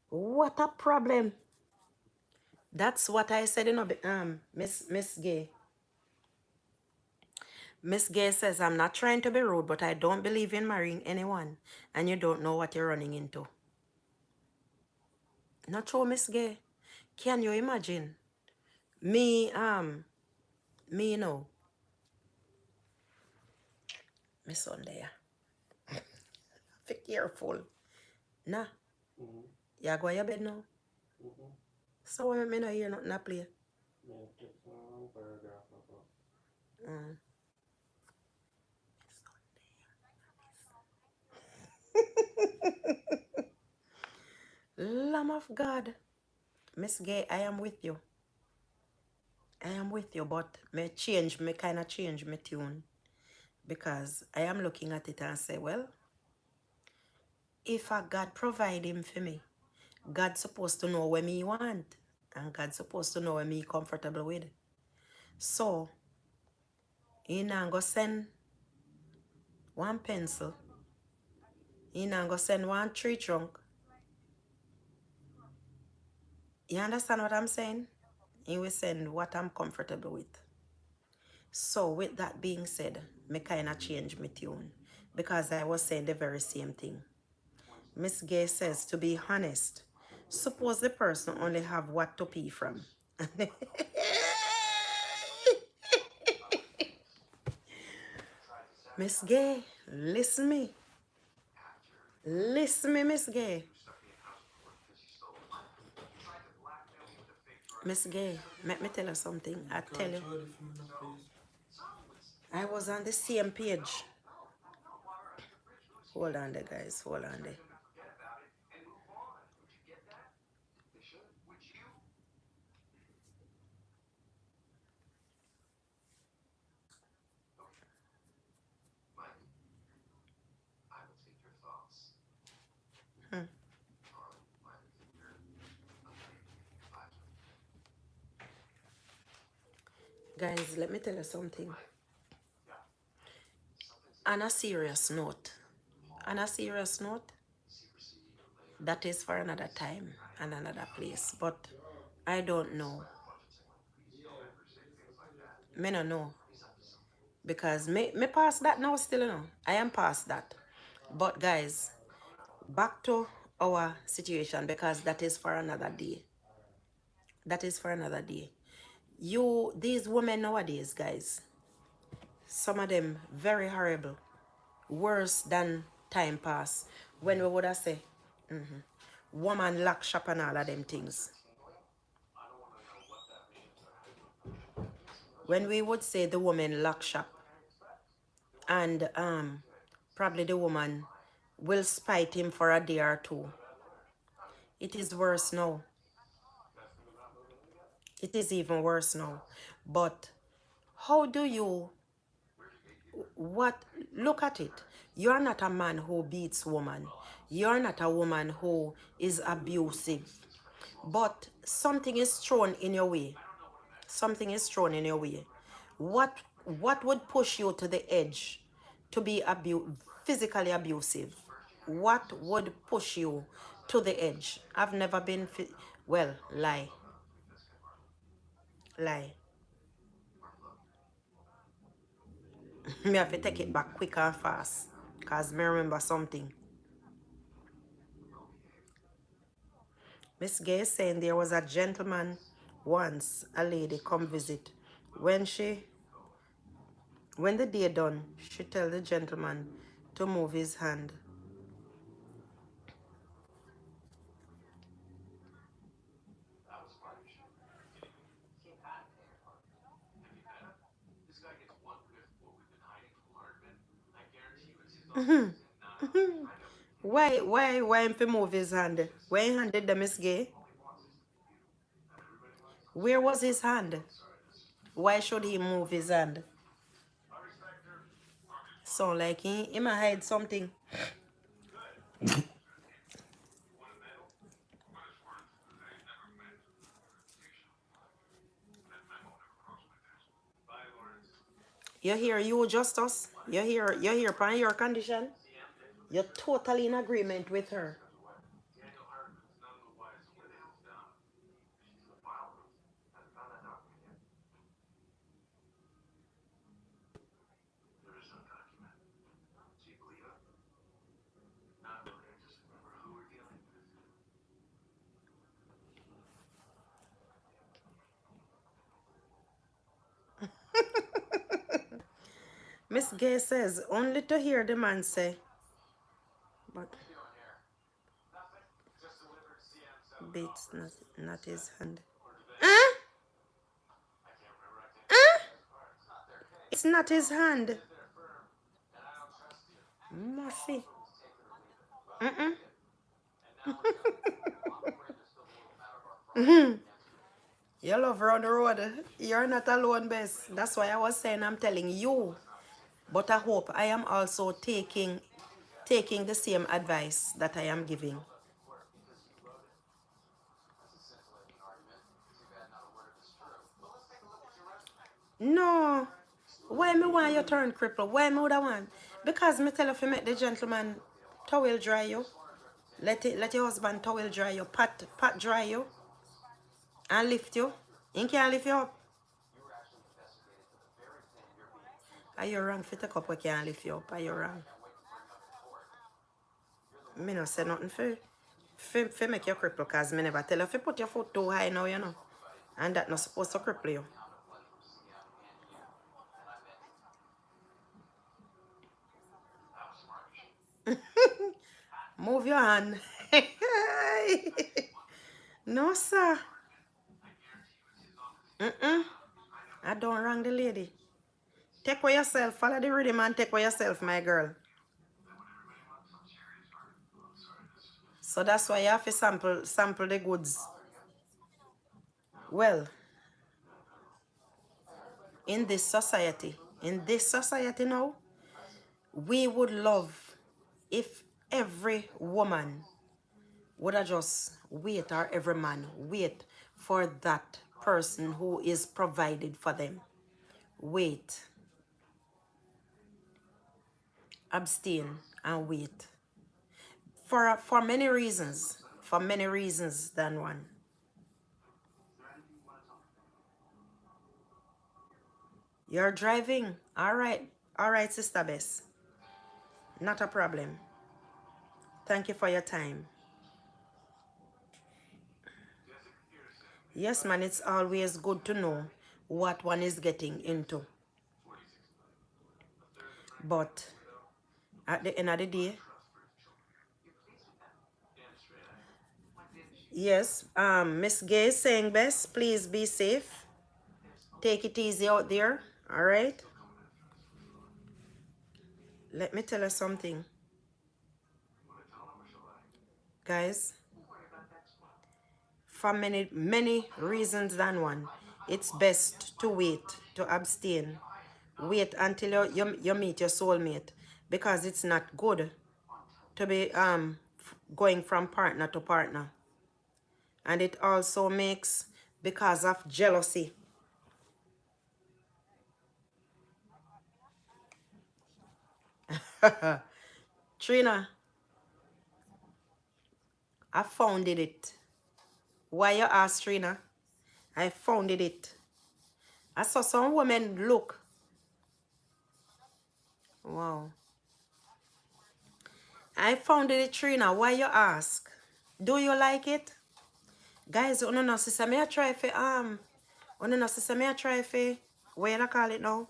What a problem. That's what I said, you know, Miss Gay. Miss Gay says, I'm not trying to be rude, but I don't believe in marrying anyone. And you don't know what you're running into. Not true, Miss Gay. Can you imagine? Me, you know, my son there. Be careful. Nah, you go to your bed now. So why me not hear nothing I play? Lamb of God. Miss Gay, I am with you. I am with you, but me kind of change my tune. Because I am looking at it and say, well, if a God provide him for me, God's supposed to know what me want. And God's supposed to know what me comfortable with. So, he not go send one pencil. He not go send one tree trunk. You understand what I'm saying? He will send what I'm comfortable with. So with that being said, me kind of change my tune because I was saying the very same thing. Miss Gay says, to be honest, suppose the person only have what to pee from. Miss Gay, listen me. Listen me, Miss Gay. Miss Gay, let me tell you something. I tell you, I was on the same page. Hold on there, guys. Hold on there. Guys, let me tell you something. On a serious note, that is for another time and another place. But I don't know. Me no know. Because me past that now still, you know. I am past that. But guys, back to our situation because that is for another day. That is for another day. These women nowadays, guys, some of them very horrible. Worse than time pass. When we would have say, woman lock shop and all of them things. When we would say the woman lock shop and probably the woman will spite him for a day or two. It is worse now. It is even worse now. But how do you, look at it. You're not a man who beats woman. You're not a woman who is abusive. But something is thrown in your way. Something is thrown in your way. What would push you to the edge to be physically abusive? What would push you to the edge? I've never been, well, lie. Me have to take it back quick and fast because me remember something. Miss Gay is saying there was a gentleman once, a lady come visit. When the day done, she tell the gentleman to move his hand. Why him to move his hand? Where he handed the Miss Gay? Where was his hand? Why should he move his hand? So like he might hide something. You hear you, Justus? You hear upon your condition? You're totally in agreement with her. Miss Gay says, only to hear the man say, but beats not his hand. It's not his hand. Muffy. You love her on the road. You're not alone, Bess. That's why I was saying I'm telling you. But I hope I am also taking the same advice that I am giving. No. Why me want you turn cripple? Why me would I want? Because me tell you to make the gentleman towel dry you. Let your husband towel dry you, pat dry you, and lift you. You can't lift you up. Are you wrong for take up we can't lift you up? Are you wrong? Me no say nothing for make you cripple because me never tell you if you put your foot too high now, you know. And that not supposed to cripple you. Move your hand. No, sir. I don't wrong the lady. Take for yourself. Follow the rhythm and take for yourself, my girl. So that's why you have to sample the goods. Well, in this society now, we would love if every woman would have just wait, or every man wait for that person who is provided for them. Wait, abstain, and wait. For many reasons. For many reasons than one. You're driving. All right, Sister Bess. Not a problem. Thank you for your time. Yes, man, it's always good to know what one is getting into. But at the end of the day, yes, Miss Gay is saying, Bess, please be safe. Take it easy out there, all right? Let me tell you something. Guys, for many reasons than one, it's best to wait, to abstain. Wait until you meet your soulmate, because it's not good to be going from partner to partner. And it also makes, because of jealousy. Trina, I found it. Why you ask, Trina? I found it. I saw some women look. Wow. I found it, Trina. Why you ask? Do you like it? Guys, no sister, may I try for no sister, may I try for what you call it now?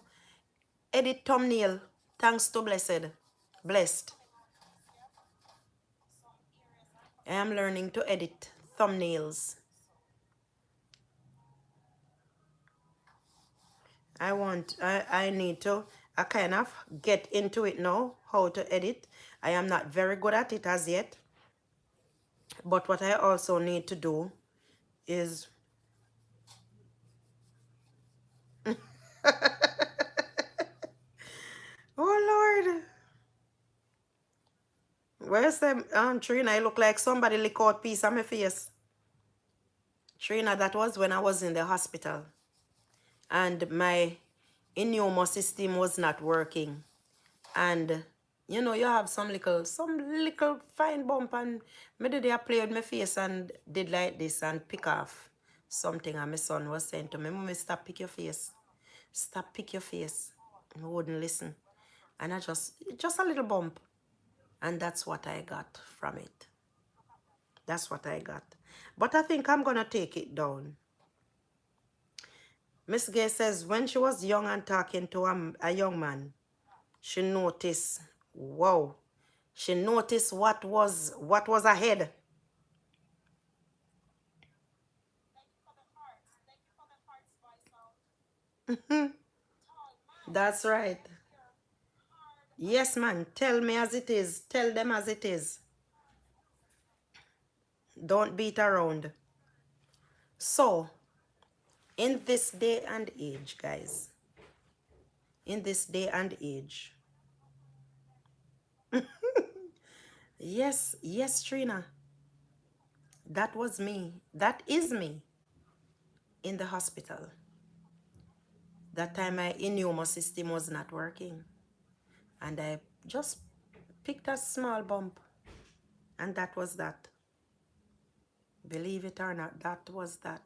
Edit thumbnail. Thanks to Blessed. I am learning to edit thumbnails. I need to, I kind of get into it now, how to edit. I am not very good at it as yet. But what I also need to do is oh Lord. Where's the Trina? I look like somebody lick out piece of my face. Trina, that was when I was in the hospital. And my immune system was not working. And you know, you have some little fine bump, and maybe I played my face and did like this and pick off something, and my son was saying to me, Mommy, stop pick your face. Stop pick your face. I wouldn't listen. And I just a little bump. And that's what I got from it. That's what I got. But I think I'm going to take it down. Miss Gay says when she was young and talking to a young man, she noticed, wow, she noticed what was ahead. That's right. Yes, man. Tell me as it is. Tell them as it is. Don't beat around. So, in this day and age, guys, in this day and age, yes, Trina, that was me. That is me in the hospital. That time my immune system was not working. And I just picked a small bump. And that was that. Believe it or not, that was that.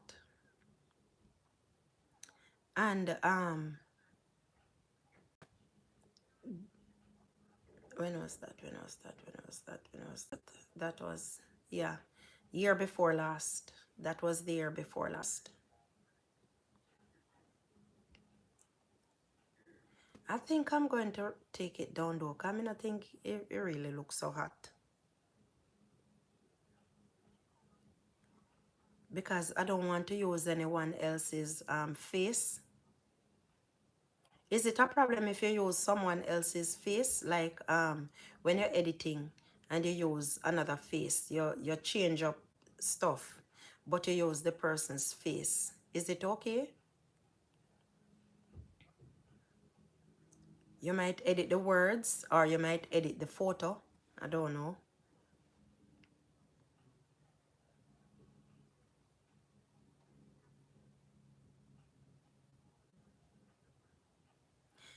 And when was that? That was, yeah, year before last. That was the year before last. I think I'm going to take it down though. I mean, I think it really looks so hot. Because I don't want to use anyone else's face. Is it a problem if you use someone else's face? Like when you're editing and you use another face, you change up stuff, but you use the person's face. Is it okay? You might edit the words or you might edit the photo. I don't know.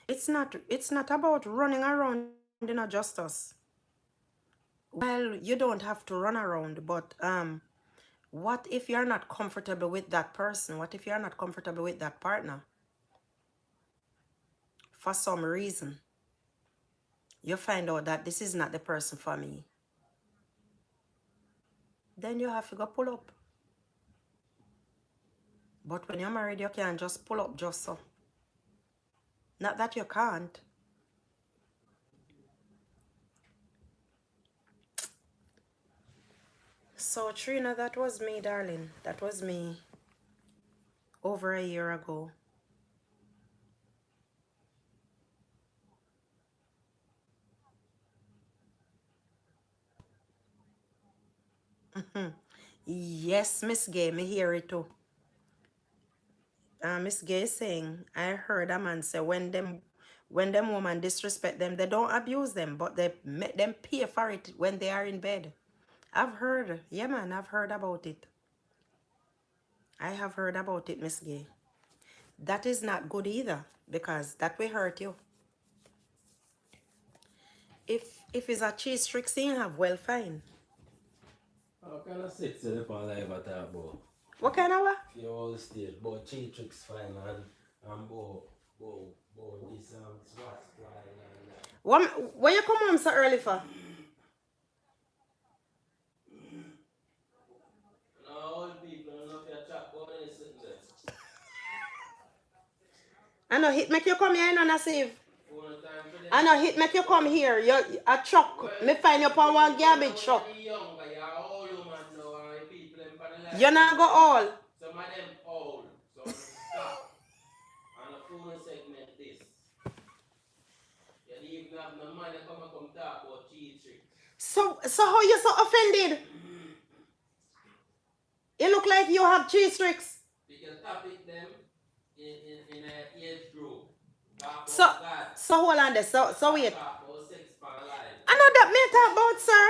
It's not about running around in a justice. Well, you don't have to run around, but what if you're not comfortable with that person? What if you're not comfortable with that partner? For some reason, you find out that this is not the person for me. Then you have to go pull up. But when you're married, you can't just pull up just so. Not that you can't. So Trina, that was me, darling. That was me over a year ago. Yes, Miss Gay, me hear it too. Miss Gay saying, I heard a man say when them woman disrespect them, they don't abuse them, but they make them pay for it when they are in bed. I've heard, yeah man, I've heard about it. I have heard about it, Miss Gay. That is not good either, because that will hurt you. If it's a cheese trick you have, well, fine. How kind of sex you on live at that, bro? What kind of what? You all stage, but cheat tricks fine and bo this swat flying and that. When you come home so early for? No, all people don't know if you're chat going and sitting there. I know hit make you come here, no Nasif. Phone time for them. I know hit make you come here. You a truck. Me find you upon one garbage truck. You're younger, you're all human now, and people in the life. You not go all. Some of them old, so stop. And the phone segment this. You don't even have no money come talk about cheat tricks. So how you so offended? You look like you have cheese tricks. Because topic them in an age group. So hold on there. So wait. Talk about sex for life. I know that me talk about, sir.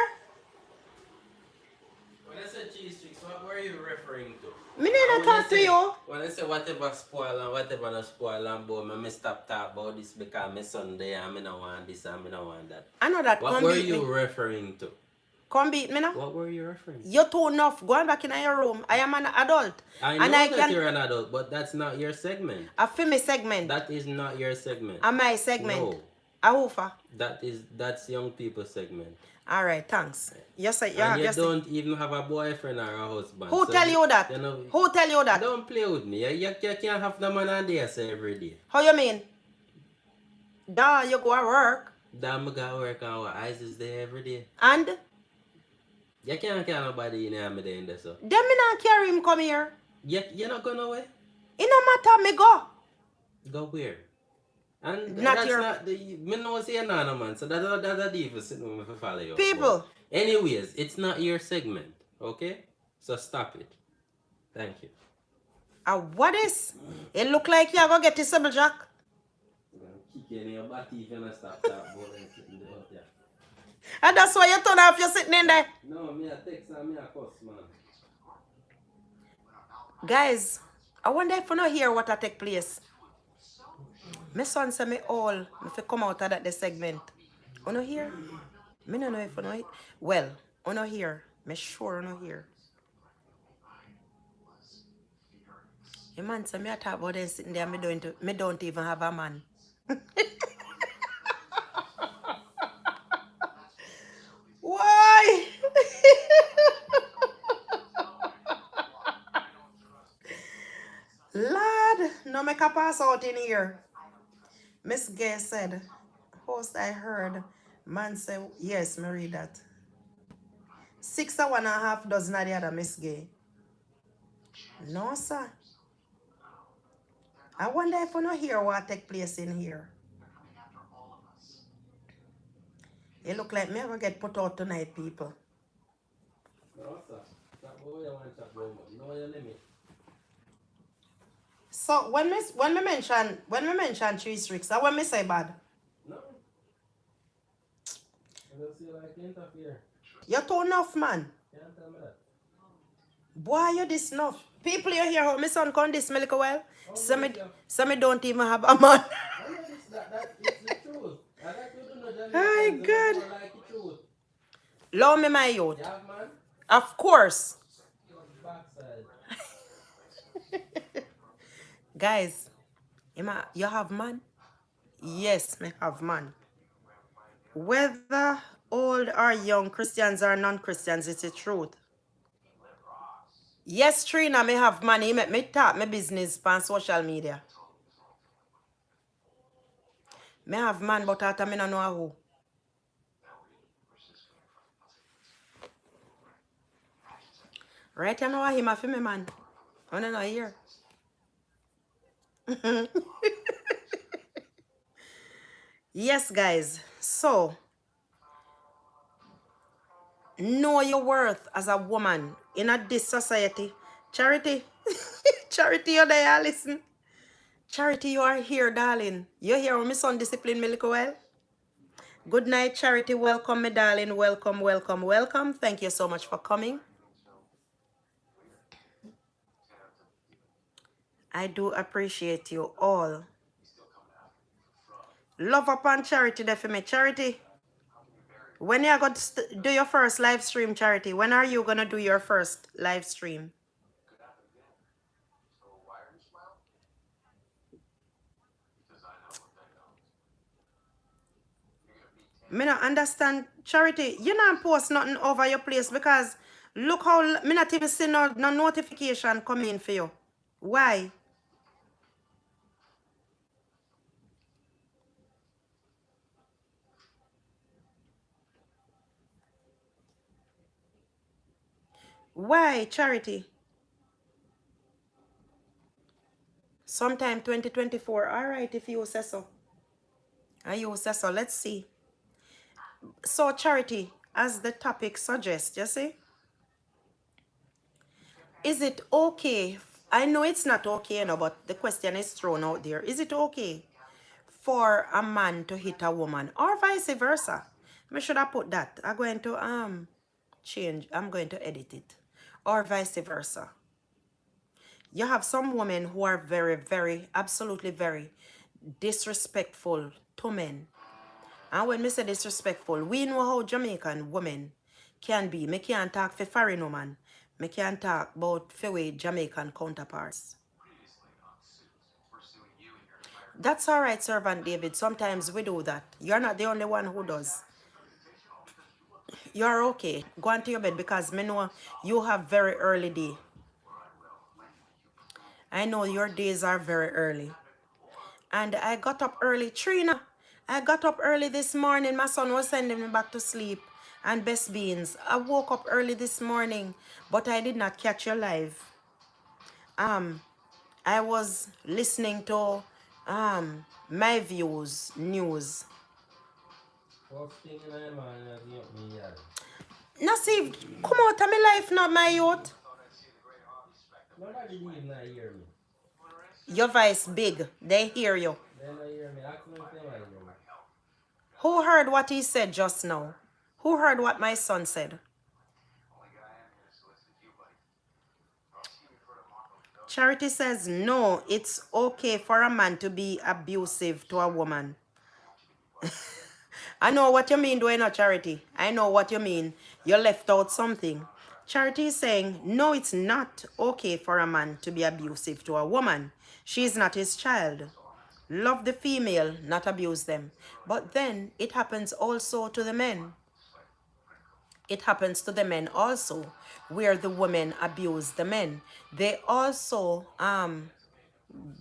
When I say cheese tricks, what were you referring to? Me need to talk to you. When I say whatever spoil and whatever not spoil and boy, me stop talk about this because my son there and me no want this and me no want that. I know that. What were you referring to? Come beat me now. What were you referring to? You're too enough. Go on back in your room. I am an adult. I know that you're an adult, but that's not your segment. A film segment. That is not your segment. A my segment. No. A hoofa. That's young people segment. All right, thanks. Yes, sir. And you don't even have a boyfriend or a husband. Who tell you that? You know, Who tell you that? don't play with me. You can't have the man on there say every day. How you mean? Duh, you go to work. Damn, I go work and our eyes is there every day. And? You can't carry nobody in here there in there, so. Then me not carry him come here. You're not going away? It no matter, me go. Go where? And Not that's your... not the... Me know say you're not a man, so that's a diva sitting with me to follow you. People. But anyways, it's not your segment, okay? So stop it. Thank you. What is? It look like you're going to get the Sybil Jack. I'm going to kick you in your body if you don't stop that boy and sitting there out there. And that's why you turn off, you're sitting in there. No, me a text and me a cuss, man. Guys, I wonder if you not hear what take place. My son say me all, if you come out of that the segment. You not hear? Me don't know if you know it. Well, you not hear. Me sure you not hear. A man say me a talk about them sitting there, me don't even have a man. Why? Lord, no make a pass out in here. Miss Gay said, host I heard, man say, yes, me read that. 6 or 1.5 dozen of the other Miss Gay. No, sir. I wonder if you not hear what take place in here. It look like me ever get put out tonight, people. No, sir. Talk about what you want to talk about, but know your limit. So when me mention cheese tricks, that when me say bad. No. I don't see like interfere. You're too enough, man. Can't tell me that. Boy, you this enough. People you hear how my son come this me little well. Oh, Some yes, yeah. some me don't even have a man. I know this, that is the truth. I like you to know Jamaican. My so God. people like the truth. Love me, my youth. You have man? Of course. Your backside. Guys, you have man? Yes, me have man. Whether old or young, Christians or non-Christians, it's the truth. Yes, Trina, me have money. Me talk my business on social media. Me have man, but after me no know who. Right, you know him a fi me man. I don't know here. Yes, guys. So, know your worth as a woman in this society. Charity. Charity, you're there, listen. Charity, you are here, darling. You're here with my son discipline me little well. Good night, Charity. Welcome, me darling. Welcome, welcome, welcome. Thank you so much for coming. I do appreciate you all. Love upon Charity there for me. Charity, when you going to do your first live stream, Charity? When are you going to do your first live stream? Me not understand, Charity. You not post nothing over your place because look how me not even see no notification coming for you. Why? Why, Charity? Sometime 2024. All right, if you say so. And you say so. Let's see. So, Charity, as the topic suggests, you see, is it okay? I know it's not okay, you know, but the question is thrown out there. Is it okay for a man to hit a woman or vice versa? I should have put that. I'm going to change. I'm going to edit it. Or vice versa. You have some women who are very, very, absolutely very disrespectful to men. And when me say disrespectful, we know how Jamaican women can be. Me can't talk for foreign woman. Me can't talk about for Jamaican counterparts. That's all right, Servant David. Sometimes we do that. You're not the only one who does. You're okay. Go on to your bed because me know you have very early day. I know your days are very early. And I got up early. Trina, I got up early this morning. My son was sending me back to sleep. And Best Beans, I woke up early this morning, but I did not catch your live. I was listening to My Views news. First thing in my mind is you me yard. Nasib, come out of my life now, my youth. Nobody even hear me. Your voice big. They hear you. They don't hear me. Ask them if they might hear me. Who heard what he said just now? Who heard what my son said? Charity says, no, it's okay for a man to be abusive to a woman. I know what you mean, Dwayne, Charity. I know what you mean. You left out something. Charity is saying, no, it's not okay for a man to be abusive to a woman. She is not his child. Love the female, not abuse them. But then it happens also to the men. It happens to the men also, where the women abuse the men. They also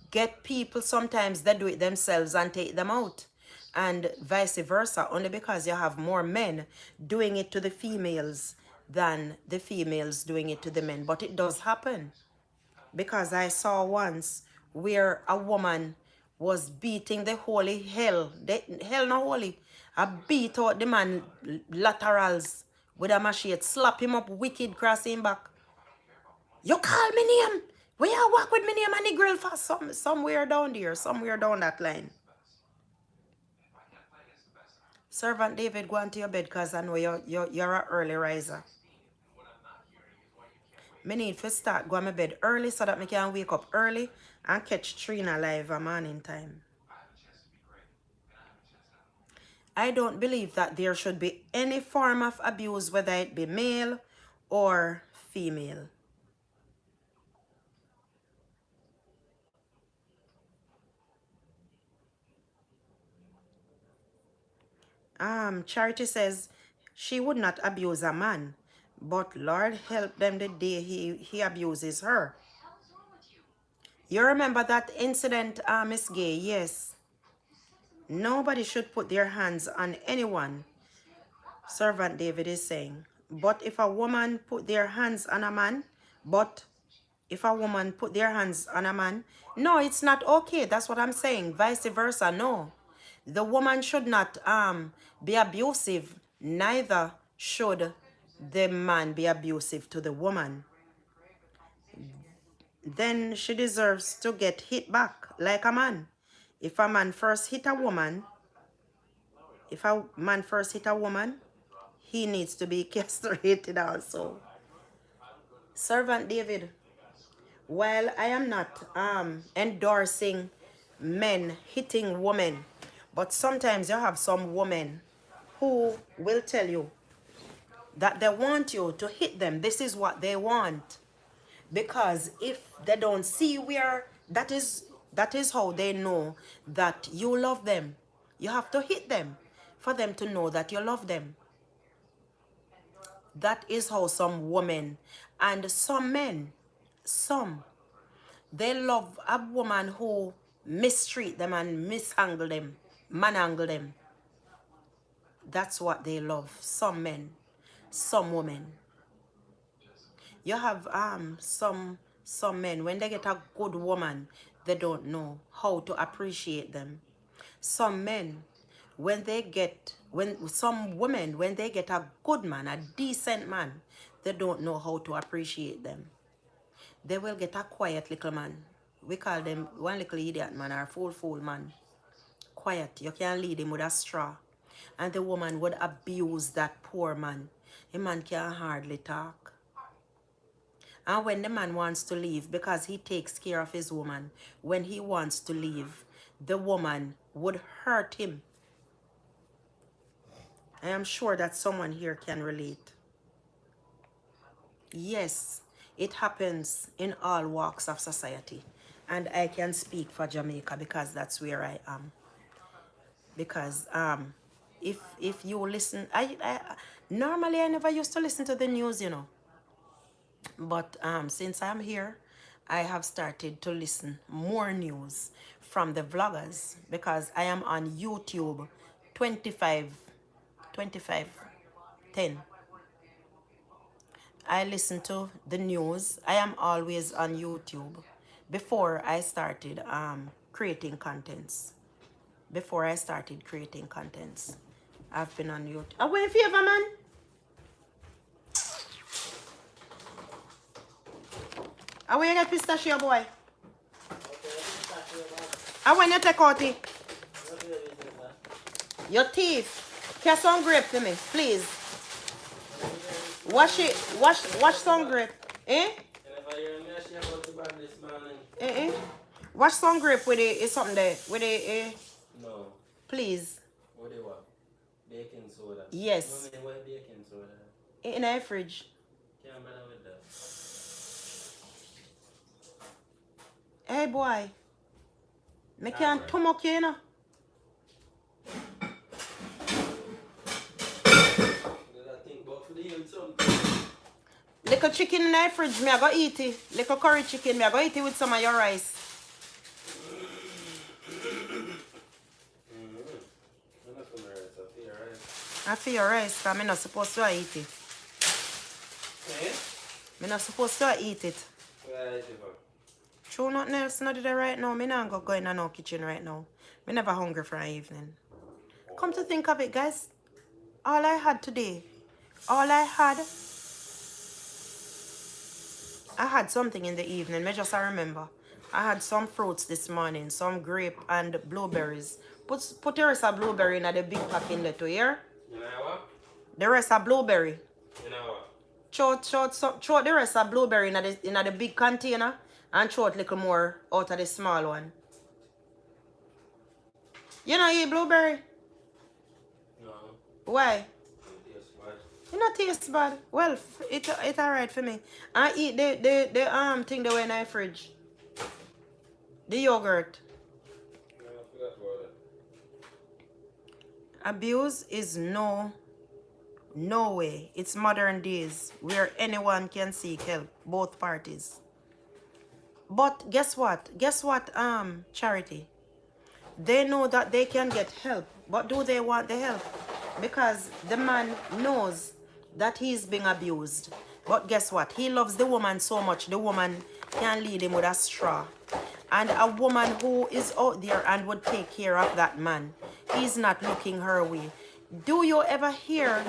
get people, sometimes they do it themselves and take them out. And vice versa, only because you have more men doing it to the females than the females doing it to the men. But it does happen, because I saw once where a woman was beating the holy hell, hell not holy, I beat out the man laterals with a machete, slap him up wicked, cross him back. You call me name? Where you walk with me name and the grill for somewhere down there, somewhere down that line. Servant David, go on to your bed, because I know you're an early riser. Me need to start go on my bed early so that I can wake up early and catch Trina live a morning time. I don't believe that there should be any form of abuse, whether it be male or female. Charity says she would not abuse a man, but Lord help them the day he abuses her. You remember that incident, Miss Gay? Yes. Nobody should put their hands on anyone, Servant David is saying. But if a woman put their hands on a man, no, it's not okay. That's what I'm saying. Vice versa, no. The woman should not be abusive. Neither should the man be abusive to the woman. Then she deserves to get hit back like a man. If a man first hit a woman, he needs to be castrated also. Servant David, while I am not endorsing men hitting women, but sometimes you have some women who will tell you that they want you to hit them. This is what they want. Because if they don't see where, that is how they know that you love them. You have to hit them for them to know that you love them. That is how some women and some men, they love a woman who mistreat them and mishandle them, manhandle them. That's what they love. Some men, some women. You have some men, when they get a good woman, they don't know how to appreciate them. Some men, some women, when they get a good man, a decent man, they don't know how to appreciate them. They will get a quiet little man. We call them one little idiot man or fool man. Quiet. You can't lead him with a straw. And the woman would abuse that poor man. The man can hardly talk. And when the man wants to leave, because he takes care of his woman, when he wants to leave, the woman would hurt him. I am sure that someone here can relate. Yes, it happens in all walks of society. And I can speak for Jamaica because that's where I am. Because if you listen, normally I never used to listen to the news, you know. But since I'm here, I have started to listen more news from the vloggers, because I am on YouTube 2510. I listen to the news. I am always on YouTube before I started creating contents. I've been on YouTube. Oh, wait, favor, man. How you get pistachio, boy? How when you take out it? Your teeth. Get some grape for me, please. Wash it. Wash some grape. Eh? Wash some grape with it. Is something there? With it? No. Please. What do you want? Baking soda. Yes. What baking soda? In a fridge. Can can't bother with that. Hey boy, me can't Alright. tomok you, you know. Did I think about for the health something? Little chicken in the fridge, me I go eat it. Little curry chicken, me I go eat it with some of your rice. I'm not gonna rice, I feel right. I feel your rice, because I'm not supposed to eat it. Eh? I'm not supposed to eat it. Where is it from? True, nothing else not there right now. Me not go in no kitchen right now. Me never hungry for an evening. Come to think of it, guys, all I had today, I had something in the evening. Me just I remember. I had some fruits this morning, some grape and blueberries. Put the rest of blueberry in the big pack in there too, here. You know what? The rest of blueberry. You know what? Throw the rest of blueberry in the big container and throw it little more out of the small one. You know eat blueberry? No. Why? It tastes bad. It not taste bad. Well, it alright for me. I eat the thing that went in the fridge. The yogurt. No, I forgot about it. Abuse is no way. It's modern days where anyone can seek help, both parties. But guess what? Charity. They know that they can get help, but do they want the help? Because the man knows that he's being abused. But guess what? He loves the woman so much, the woman can lead him with a straw. And a woman who is out there and would take care of that man, he's not looking her way. Do you ever hear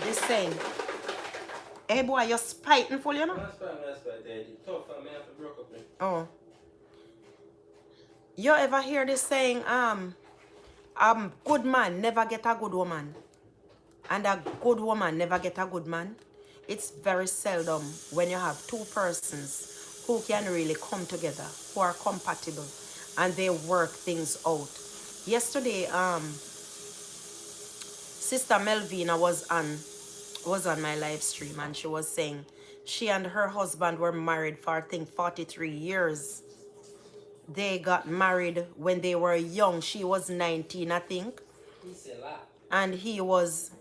this saying, hey boy, you're spiteful, you know? That's fine, It's tough for me, I have to broke up me. Oh. You ever hear this saying, good man never get a good woman, and a good woman never get a good man? It's very seldom when you have two persons who can really come together, who are compatible, and they work things out. Yesterday, Sister Melvina was on my live stream, and she was saying she and her husband were married for, I think, 43 years. They got married when they were young. She was 19, I think. It's a lot. And he was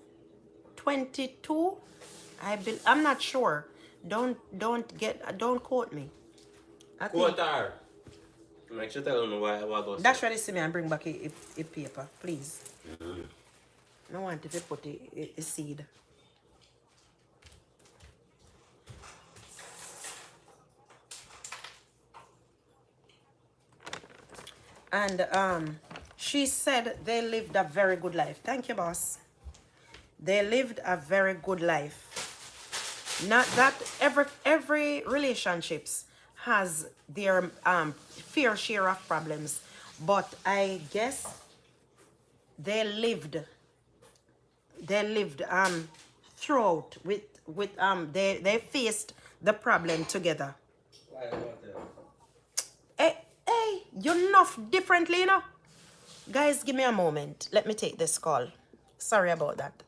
22. I'm not sure. Don't quote me. I think Quote her. Make sure tell them what goes. that's why they see me and bring back a paper, please. I want to put a seed. And she said they lived a very good life. Thank you, boss. They lived a very good life. Not that every relationships has their fair share of problems, but I guess they lived throughout with they faced the problem together. Why about that? Hey, you're enough differently, you know. Guys, give me a moment. Let me take this call. Sorry about that.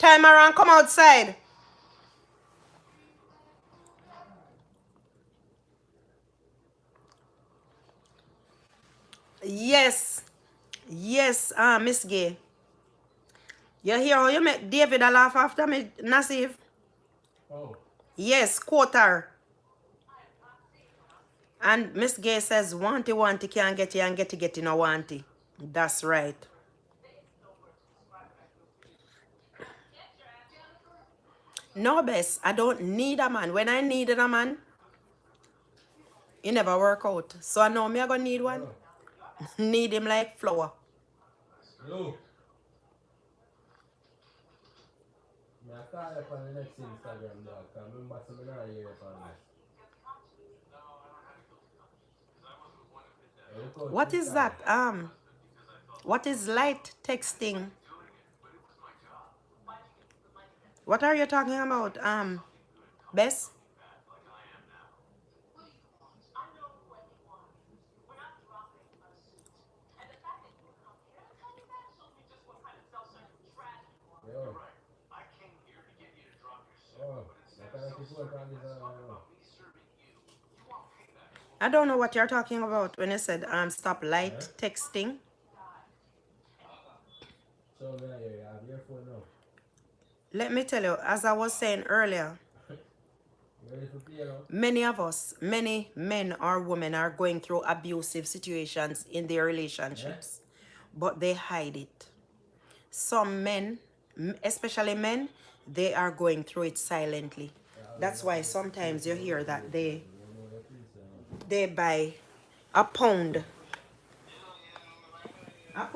Time around, come outside. Yes. Yes, Miss Gay. You hear how you make David a laugh after me, Nassif? Oh. Yes, quote her. And Miss Gay says, wanty wanty can't get you and getty no wanty. That's right. No, Bess, I don't need a man. When I needed a man, it never work out. So I know me I gonna need one. Need him like flour. Yo. Me I call you on the next Instagram, dog. Cause remember some not here upon this. What is that? What is light texting? What are you talking about? Bess? Yo. Oh. I can't keep going on this. I don't know what you're talking about when you said stop light texting. So me here, you have your phone now. Let me tell you, as I was saying earlier, You ready for play now? many of us, many men or women are going through abusive situations in their relationships, but they hide it. Some men, especially men, they are going through it silently. That's why sometimes you hear that they buy a pound of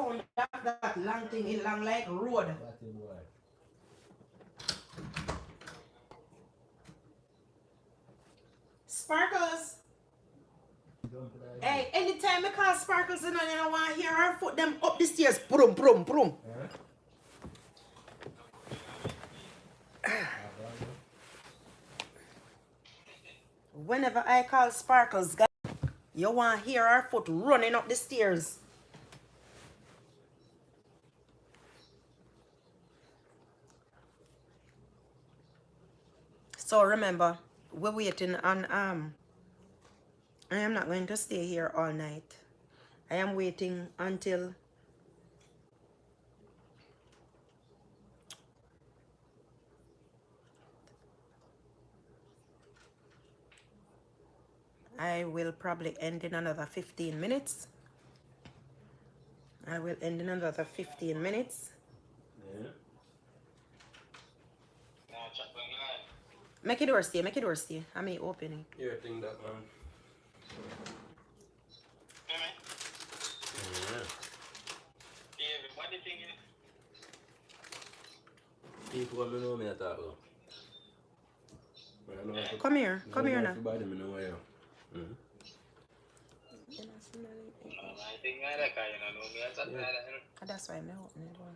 that long thing, it long like road. Batty boy. Sparkles. Don't put that Hey, anytime I call Sparkles and I don't want to hear her foot them up the stairs. Boom, boom, boom. Whenever I call Sparkles, guys, you want to hear her foot running up the stairs. So remember, we're waiting on I am not going to stay here all night. I am waiting until I will probably end in another 15 minutes. I will end in another 15 minutes. Yeah. Make it door stay, make it door stay. I may open it. You think that, man? People want to know me at all. Come here now. Everybody me know where. That's why I'm opening the door.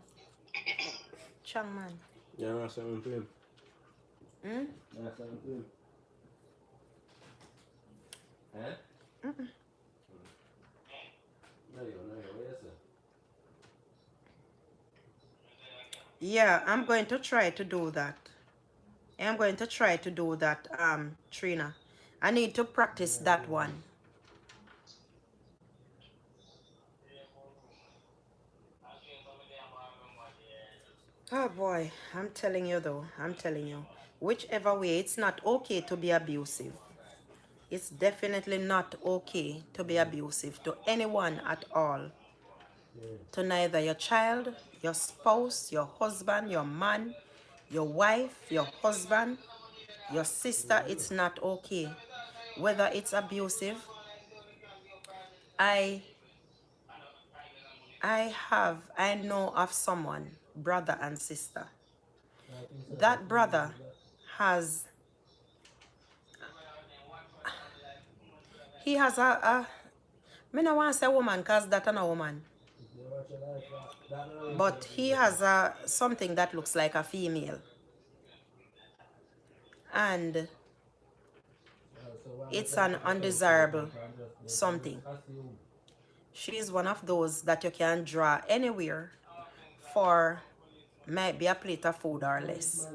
Chang man. Yeah, that's something to him. Hmm? That's something to him. Eh? No, what you say? Yeah, I'm going to try to do that. I'm going to try to do that, Trina. I need to practice that one. Oh boy, I'm telling you though, I'm telling you. Whichever way, it's not okay to be abusive. It's definitely not okay to be abusive to anyone at all. To neither your child, your spouse, your husband, your man, your wife, your husband, your sister. It's not okay. Whether it's abusive, I know of someone, brother and sister. That brother has, he has me no want to say woman because that's not a woman. But he has something that looks like a female. And it's an undesirable something. She's one of those that you can draw anywhere for might be a plate of food or less.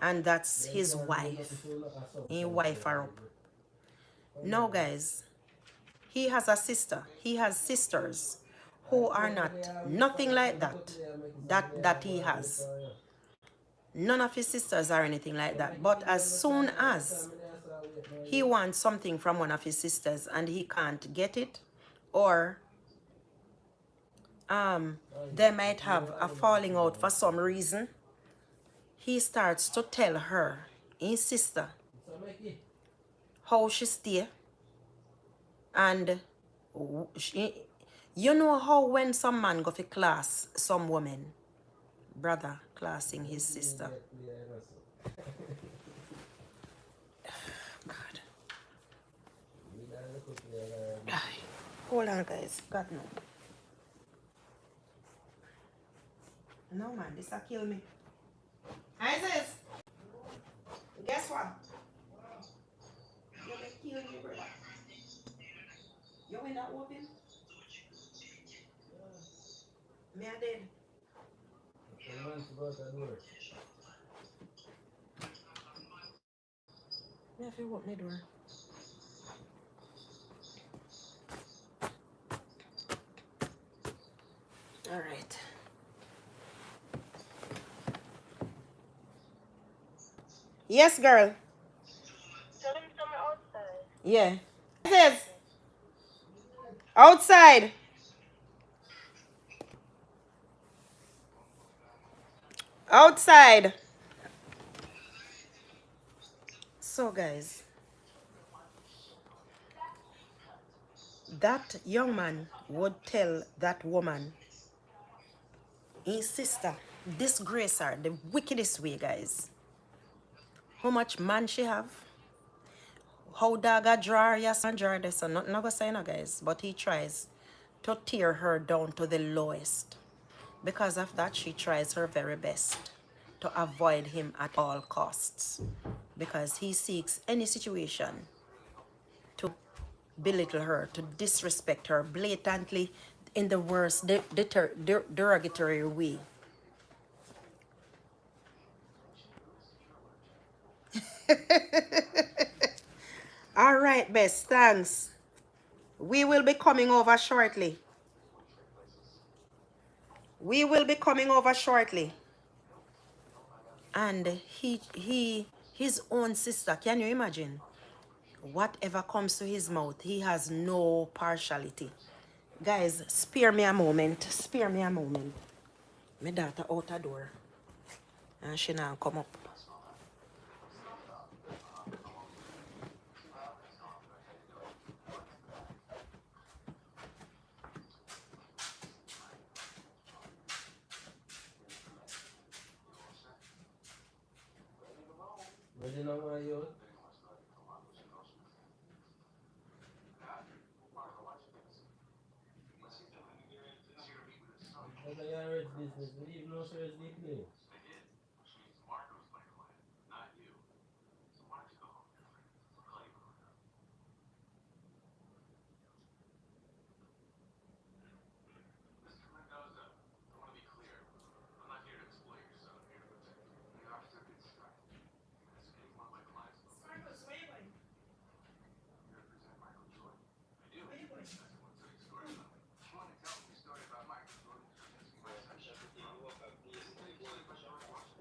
And that's his wife. His wife are up. No, guys. He has a sister. He has sisters who are not nothing like that he has. None of his sisters are anything like that. But as soon as he wants something from one of his sisters and he can't get it, or they might have a falling out for some reason, he starts to tell her, his sister, how she stay. And you know how when some man go for class, some woman, brother classing his sister. God. Hold on, guys. God no. No man, this will kill me. Isis, guess what? You will kill me, brother. You in that open? Me I did. Me have to open the door. All right. Yes, girl. Tell him to come outside. Yeah. Isis, outside. Outside. So, guys, that young man would tell that woman, his sister, disgrace her the wickedest way, guys. How much man she have? How dog a draw her, yes, and draw this, and nothing I go say no, guys. But he tries to tear her down to the lowest. Because of that, she tries her very best to avoid him at all costs. Because he seeks any situation to belittle her, to disrespect her blatantly in the worst derogatory way. All right, Bess, thanks. We will be coming over shortly. We will be coming over shortly. And his own sister, can you imagine? Whatever comes to his mouth, he has no partiality. Guys, spare me a moment. Spare me a moment. My daughter out the door. And she now come up. Ready now, my youth? Because I got rich business, we even know sir is the clean.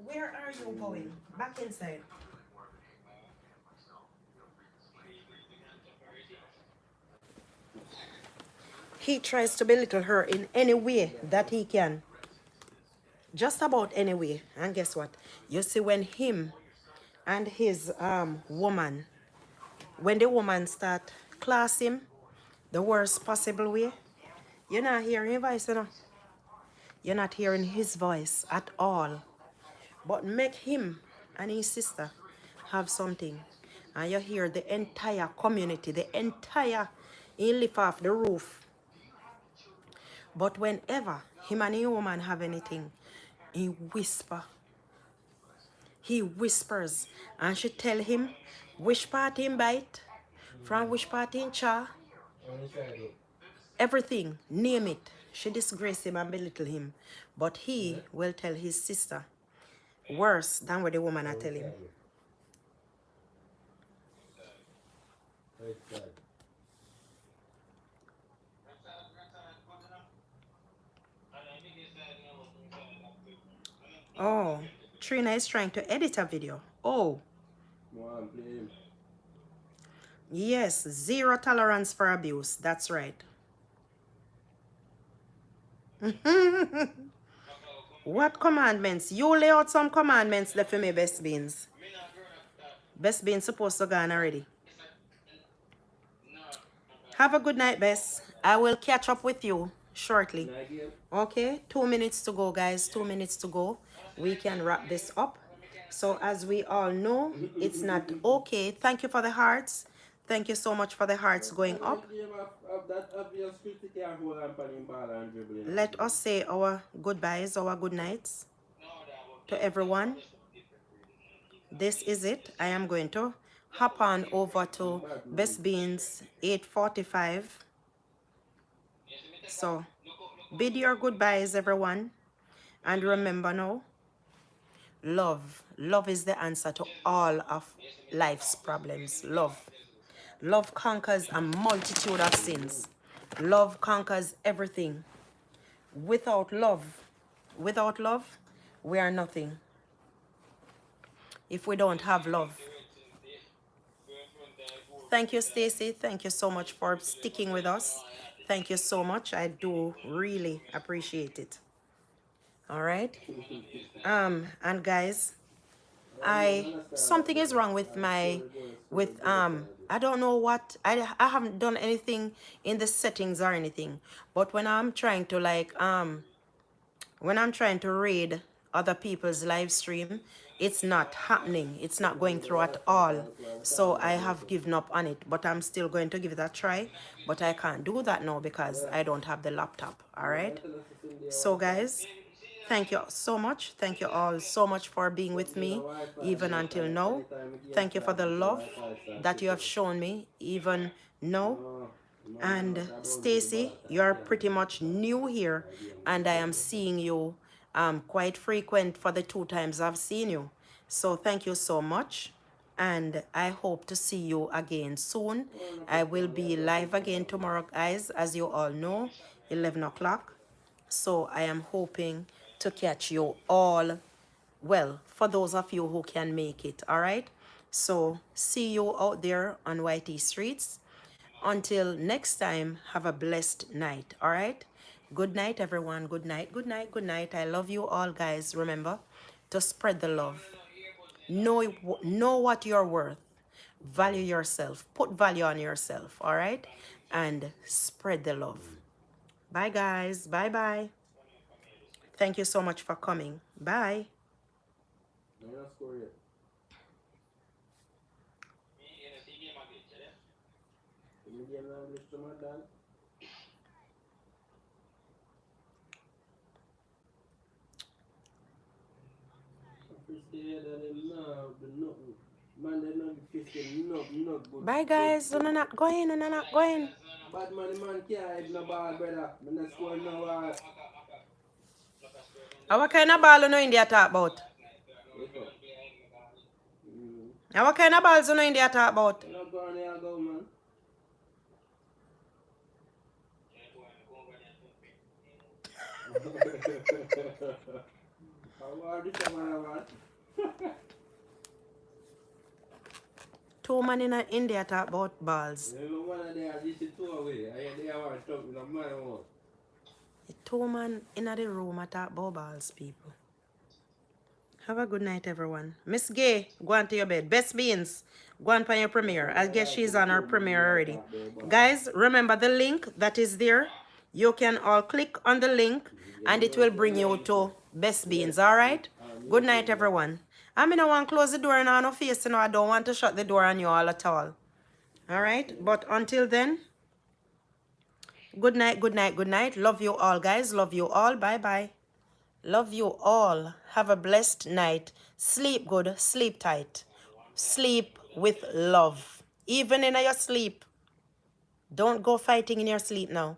Where are you going? Back inside. He tries to belittle her in any way that he can. Just about any way. And guess what? You see, when him and his woman, when the woman start class him the worst possible way, you're not hearing his voice, you know. You're not hearing his voice at all. But make him and his sister have something. And you hear the entire community, he lift off the roof. But whenever him and his woman have anything, he whisper. He whispers. And she tell him which part him bite, from which part him chaw. Everything, name it. She disgrace him and belittle him. But he will tell his sister worse than what the woman I tell him. Right side. Oh, Trina is trying to edit a video. Oh, One play him. yes, zero tolerance for abuse. That's right. What commandments? You lay out some commandments left for me, Best Beans. Best Beans supposed to go on already. Have a good night, Bess. I will catch up with you shortly. Night game. Okay, 2 minutes to go, guys. 2 minutes to go. We can wrap this up. So as we all know, it's not okay. Thank you for the hearts. Thank you so much for the hearts going up. That obvious critic can hold on playing ball and dribbling. Let us say our goodbyes, our good nights to everyone. This is it. I am going to hop on over to Best Beans 8:45. So bid your goodbyes, everyone. And remember now, love. Love is the answer to all of life's problems. Love. Love conquers a multitude of sins. Love conquers everything. Without love, we are nothing. If we don't have love. Thank you, Stacy. Thank you so much for sticking with us. Thank you so much. I do really appreciate it. All right. And guys, something is wrong with I don't know what, I haven't done anything in the settings or anything, but when I'm trying to read other people's live stream, it's not happening. It's not going through at all. So I have given up on it, but I'm still going to give it a try. But I can't do that now because I don't have the laptop. All right. So guys, thank you so much. Thank you all so much for being with me even until now. Thank you for the love that you have shown me even now. And Stacy, you're pretty much new here, and I am seeing you quite frequent for the 2 times I've seen you. So thank you so much, and I hope to see you again soon. I will be live again tomorrow, guys, as you all know, 11 o'clock. So I am hoping to catch you all, well, for those of you who can make it. All right. So see you out there on YT streets. Until next time, have a blessed night. All right. Good night, everyone. Good night. Good night. Good night. I love you all, guys. Remember to spread the love. Know what you're worth. Value yourself. Put value on yourself. All right. And spread the love. Bye, guys. Bye bye. Thank you so much for coming. Bye. Bye, guys. No, not going. No, not going. Bad man can't no ball, brother. I'm not scoring no What kind of ball you know India talk about? What kind of balls you know India talk about? I'm not going there, go, man. Two man in India talk about balls. Two man in the room talk about balls, people. Have a good night, everyone. Miss Gay, go on to your bed. Best Beans, go on for your premiere. I guess she's on her premiere already. Guys, remember the link that is there. You can all click on the link and it will bring you to Best Beans, all right? Good night, everyone. I mean, I want to close the door and I no face, you know, I don't want to shut the door on you all at all. All right? But until then, good night, good night, good night. Love you all, guys. Love you all. Bye-bye. Love you all. Have a blessed night. Sleep good. Sleep tight. Sleep with love. Even in your sleep. Don't go fighting in your sleep now.